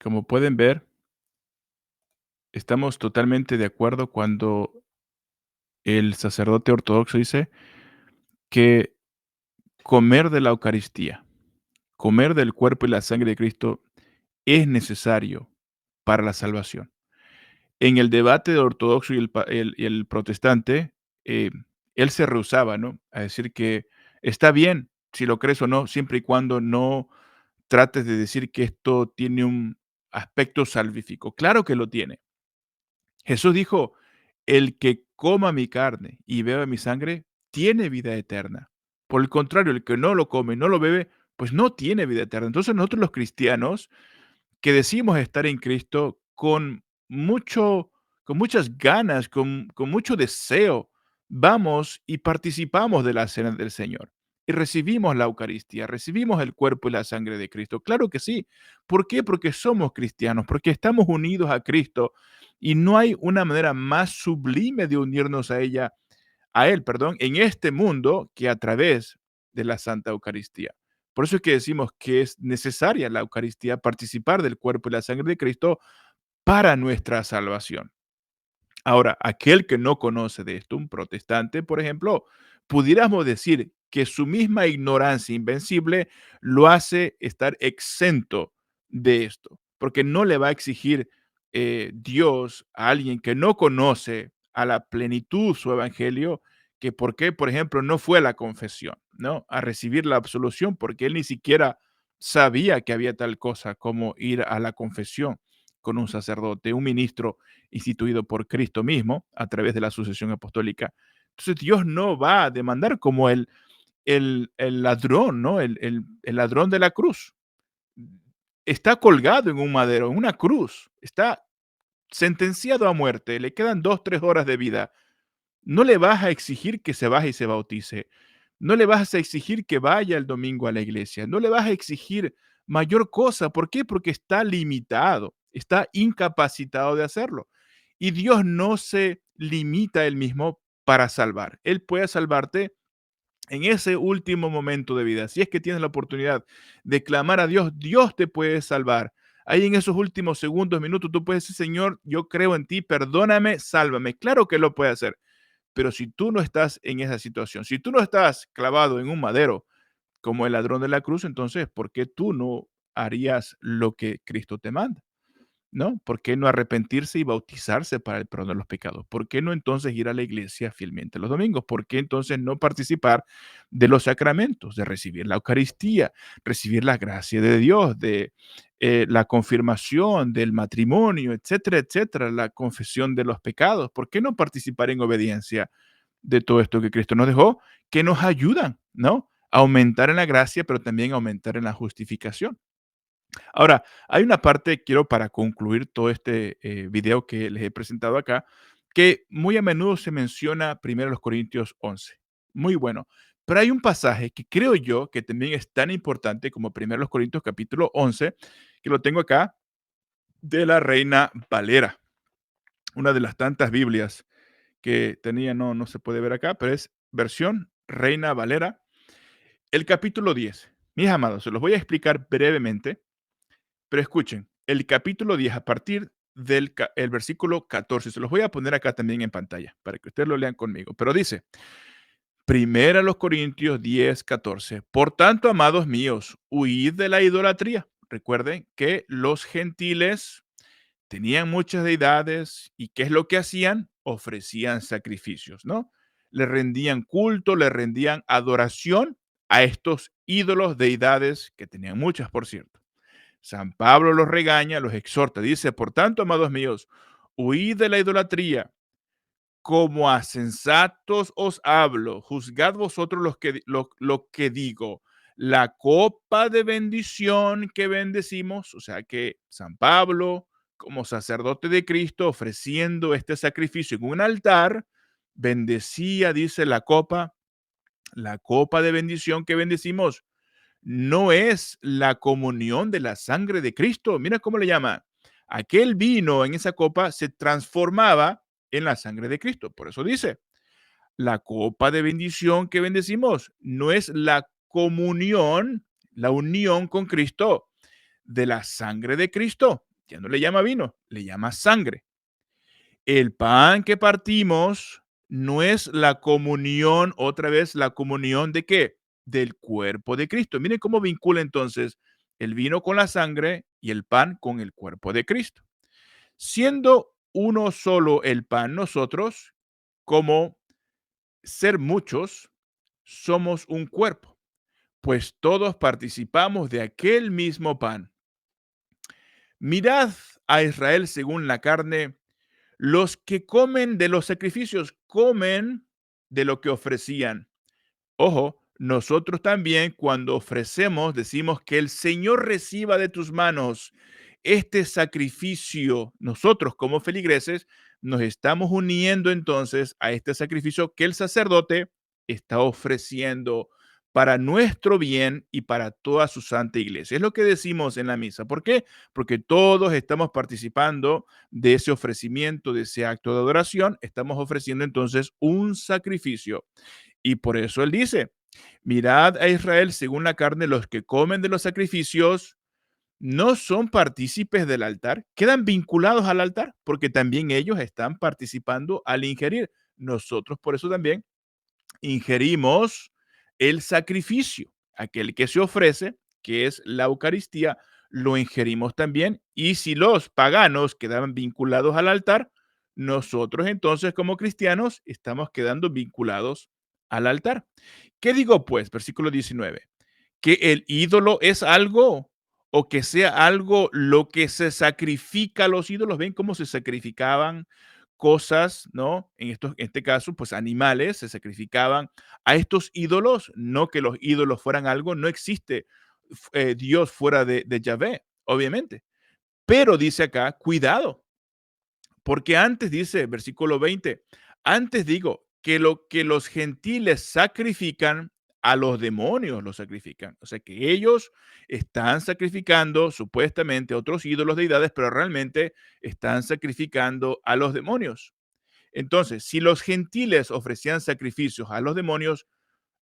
Speaker 1: Como pueden ver, estamos totalmente de acuerdo cuando el sacerdote ortodoxo dice que comer de la Eucaristía, comer del cuerpo y la sangre de Cristo es necesario para la salvación. En el debate del ortodoxo y el protestante, eh, él se rehusaba, ¿no?, a decir que está bien si lo crees o no, siempre y cuando no trates de decir que esto tiene un aspecto salvífico. Claro que lo tiene. Jesús dijo: "El que coma mi carne y beba mi sangre tiene vida eterna. Por el contrario, el que no lo come y no lo bebe, pues no tiene vida eterna". Entonces, nosotros los cristianos que decimos estar en Cristo mucho con muchas ganas, con mucho deseo, vamos y participamos de la cena del Señor, y recibimos la Eucaristía, recibimos el cuerpo y la sangre de Cristo. Claro que sí. ¿Por qué? Porque somos cristianos, porque estamos unidos a Cristo, y no hay una manera más sublime de unirnos a Él, perdón, en este mundo que a través de la Santa Eucaristía. Por eso es que decimos que es necesaria la Eucaristía, participar del cuerpo y la sangre de Cristo para nuestra salvación. Ahora, aquel que no conoce de esto, un protestante, por ejemplo, pudiéramos decir que su misma ignorancia invencible lo hace estar exento de esto, porque no le va a exigir Dios a alguien que no conoce a la plenitud su evangelio, que por qué, por ejemplo, no fue a la confesión, ¿no?, a recibir la absolución, porque él ni siquiera sabía que había tal cosa como ir a la confesión con un sacerdote, un ministro instituido por Cristo mismo a través de la sucesión apostólica. Entonces Dios no va a demandar como el ladrón, ¿no? El ladrón de la cruz. Está colgado en un madero, en una cruz. Está sentenciado a muerte. Le quedan 2, 3 horas de vida. No le vas a exigir que se baje y se bautice. No le vas a exigir que vaya el domingo a la iglesia. No le vas a exigir mayor cosa. ¿Por qué? Porque está limitado, está incapacitado de hacerlo. Y Dios no se limita a él mismo para salvar. Él puede salvarte en ese último momento de vida. Si es que tienes la oportunidad de clamar a Dios, Dios te puede salvar. Ahí en esos últimos segundos, minutos, tú puedes decir: Señor, yo creo en ti, perdóname, sálvame. Claro que lo puede hacer. Pero si tú no estás en esa situación, si tú no estás clavado en un madero como el ladrón de la cruz, entonces, ¿por qué tú no harías lo que Cristo te manda? ¿No? ¿Por qué no arrepentirse y bautizarse para el perdón de los pecados? ¿Por qué no entonces ir a la iglesia fielmente los domingos? ¿Por qué entonces no participar de los sacramentos, de recibir la Eucaristía, recibir la gracia de Dios, de la confirmación, del matrimonio, etcétera, etcétera, la confesión de los pecados? ¿Por qué no participar en obediencia de todo esto que Cristo nos dejó, que nos ayudan, ¿no?, aumentar en la gracia, pero también aumentar en la justificación. Ahora, hay una parte, quiero para concluir todo este video que les he presentado acá, que muy a menudo se menciona primero los Corintios 11. Muy bueno. Pero hay un pasaje que creo yo que también es tan importante como primero los Corintios capítulo 11, que lo tengo acá, de la Reina Valera, una de las tantas Biblias que tenía, no se puede ver acá, pero es versión Reina Valera, el capítulo 10. Mis amados, se los voy a explicar brevemente. Pero escuchen, el capítulo 10 a partir del el versículo 14, se los voy a poner acá también en pantalla para que ustedes lo lean conmigo. Pero dice, primera los Corintios 10, 14. Por tanto, amados míos, huid de la idolatría. Recuerden que los gentiles tenían muchas deidades y ¿qué es lo que hacían? Ofrecían sacrificios, ¿no? Le rendían culto, le rendían adoración a estos ídolos, deidades, que tenían muchas, por cierto. San Pablo los regaña, los exhorta, dice, por tanto, amados míos, huid de la idolatría, como a sensatos os hablo, juzgad vosotros lo que digo. La copa de bendición que bendecimos, o sea que San Pablo, como sacerdote de Cristo, ofreciendo este sacrificio en un altar, bendecía, dice la copa de bendición que bendecimos no es la comunión de la sangre de Cristo. Mira cómo le llama. Aquel vino en esa copa se transformaba en la sangre de Cristo. Por eso dice, la copa de bendición que bendecimos no es la comunión, la unión con Cristo de la sangre de Cristo. Ya no le llama vino, le llama sangre. El pan que partimos no es la comunión, otra vez, la comunión de qué? Del cuerpo de Cristo. Miren cómo vincula entonces el vino con la sangre y el pan con el cuerpo de Cristo. Siendo uno solo el pan, nosotros, como ser muchos, somos un cuerpo, pues todos participamos de aquel mismo pan. Mirad a Israel según la carne. Los que comen de los sacrificios comen de lo que ofrecían. Ojo, nosotros también cuando ofrecemos decimos que el Señor reciba de tus manos este sacrificio. Nosotros como feligreses nos estamos uniendo entonces a este sacrificio que el sacerdote está ofreciendo para nuestro bien y para toda su santa iglesia. Es lo que decimos en la misa. ¿Por qué? Porque todos estamos participando de ese ofrecimiento, de ese acto de adoración. Estamos ofreciendo entonces un sacrificio. Y por eso él dice, mirad a Israel según la carne, los que comen de los sacrificios no son partícipes del altar, quedan vinculados al altar porque también ellos están participando al ingerir. Nosotros por eso también ingerimos el sacrificio, aquel que se ofrece, que es la Eucaristía, lo ingerimos también. Y si los paganos quedaban vinculados al altar, nosotros entonces como cristianos estamos quedando vinculados al altar. ¿Qué digo pues? Versículo 19. Que el ídolo es algo o que sea algo lo que se sacrifica a los ídolos. ¿Ven cómo se sacrificaban cosas, ¿no? En este caso, pues animales se sacrificaban a estos ídolos, no que los ídolos fueran algo, no existe Dios fuera de Yahvé, obviamente. Pero dice acá, cuidado, porque antes dice, versículo 20, antes digo que lo que los gentiles sacrifican, a los demonios los sacrifican. O sea que ellos están sacrificando supuestamente a otros ídolos, deidades, pero realmente están sacrificando a los demonios. Entonces, si los gentiles ofrecían sacrificios a los demonios,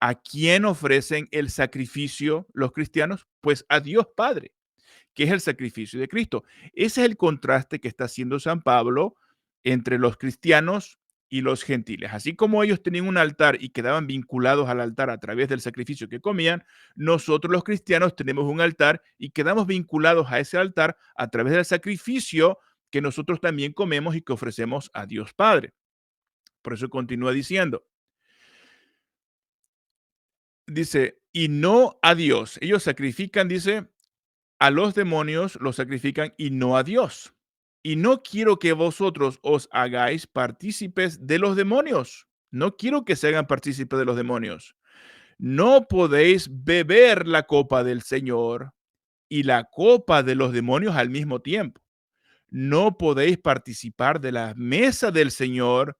Speaker 1: ¿a quién ofrecen el sacrificio los cristianos? Pues a Dios Padre, que es el sacrificio de Cristo. Ese es el contraste que está haciendo San Pablo entre los cristianos y los gentiles. Así como ellos tenían un altar y quedaban vinculados al altar a través del sacrificio que comían, nosotros los cristianos tenemos un altar y quedamos vinculados a ese altar a través del sacrificio que nosotros también comemos y que ofrecemos a Dios Padre. Por eso continúa diciendo, dice, y no a Dios. Ellos sacrifican, dice, a los demonios los sacrifican y no a Dios. Y no quiero que vosotros os hagáis partícipes de los demonios. No quiero que se hagan partícipes de los demonios. no podéis beber la copa del Señor y la copa de los demonios al mismo tiempo. No podéis participar de la mesa del Señor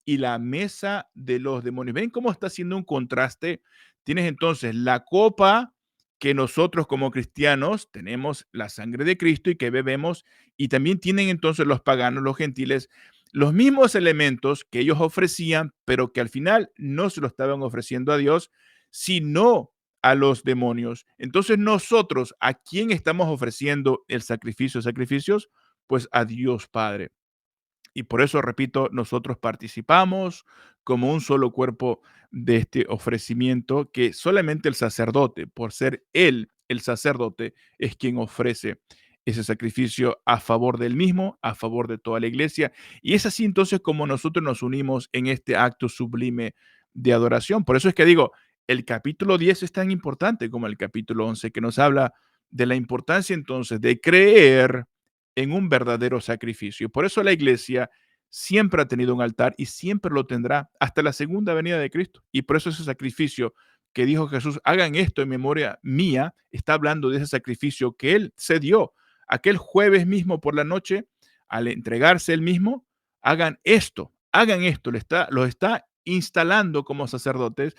Speaker 1: y la mesa de los demonios. ¿Ven cómo está haciendo un contraste? Tienes entonces la copa que nosotros como cristianos tenemos la sangre de Cristo y que bebemos, y también tienen entonces los paganos, los gentiles, los mismos elementos que ellos ofrecían, pero que al final no se lo estaban ofreciendo a Dios, sino a los demonios. Entonces nosotros, ¿a quién estamos ofreciendo el sacrificio de sacrificios? Pues a Dios Padre. Y por eso, repito, nosotros participamos como un solo cuerpo de este ofrecimiento que solamente el sacerdote, por ser él el sacerdote, es quien ofrece ese sacrificio a favor del mismo, a favor de toda la iglesia. Y es así entonces como nosotros nos unimos en este acto sublime de adoración. Por eso es que digo, el capítulo 10 es tan importante como el capítulo 11, que nos habla de la importancia entonces de creer en un verdadero sacrificio. Por eso la iglesia siempre ha tenido un altar y siempre lo tendrá hasta la segunda venida de Cristo. Y por eso ese sacrificio que dijo Jesús, hagan esto en memoria mía, está hablando de ese sacrificio que él se dio aquel jueves mismo por la noche, al entregarse él mismo, hagan esto, lo está instalando como sacerdotes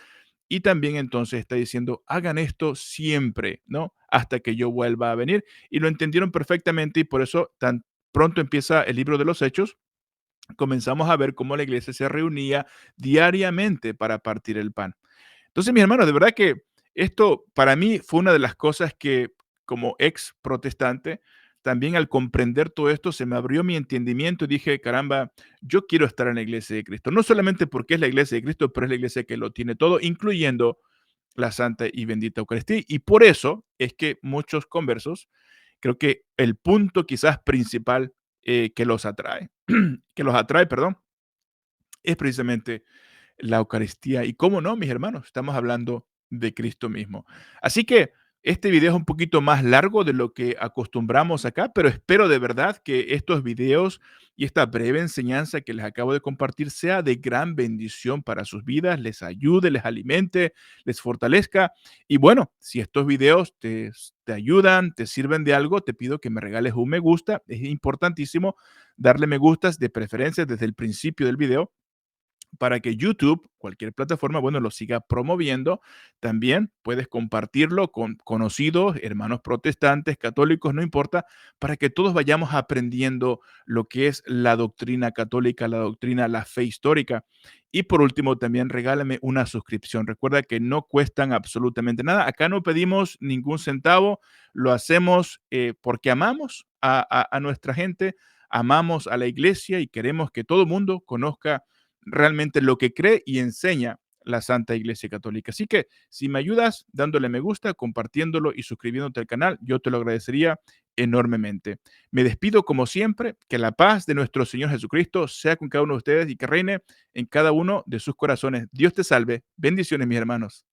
Speaker 1: y también entonces está diciendo, hagan esto siempre, ¿no? Hasta que yo vuelva a venir. Y lo entendieron perfectamente y por eso tan pronto empieza el libro de los Hechos, comenzamos a ver cómo la iglesia se reunía diariamente para partir el pan. Entonces, mis hermanos, de verdad que esto para mí fue una de las cosas que como ex protestante, también al comprender todo esto se me abrió mi entendimiento y dije, caramba, yo quiero estar en la iglesia de Cristo. No solamente porque es la iglesia de Cristo, pero es la iglesia que lo tiene todo, incluyendo la santa y bendita Eucaristía. Y por eso es que muchos conversos, creo que el punto quizás principal que los atrae, perdón, es precisamente la Eucaristía. Y cómo no, mis hermanos, estamos hablando de Cristo mismo. Así que este video es un poquito más largo de lo que acostumbramos acá, pero espero de verdad que estos videos y esta breve enseñanza que les acabo de compartir sea de gran bendición para sus vidas, les ayude, les alimente, les fortalezca. Y bueno, si estos videos te ayudan, te sirven de algo, te pido que me regales un me gusta. Es importantísimo darle me gustas de preferencia desde el principio del video para que YouTube, cualquier plataforma, bueno, lo siga promoviendo. También puedes compartirlo con conocidos, hermanos protestantes, católicos, no importa, para que todos vayamos aprendiendo lo que es la doctrina católica, la doctrina, la fe histórica. Y por último, también regálame una suscripción. Recuerda que no cuestan absolutamente nada. Acá no pedimos ningún centavo, lo hacemos porque amamos a nuestra gente, amamos a la iglesia y queremos que todo el mundo conozca realmente lo que cree y enseña la Santa Iglesia Católica. Así que si me ayudas dándole me gusta, compartiéndolo y suscribiéndote al canal, yo te lo agradecería enormemente. Me despido como siempre, que la paz de nuestro Señor Jesucristo sea con cada uno de ustedes y que reine en cada uno de sus corazones. Dios te salve. Bendiciones, mis hermanos.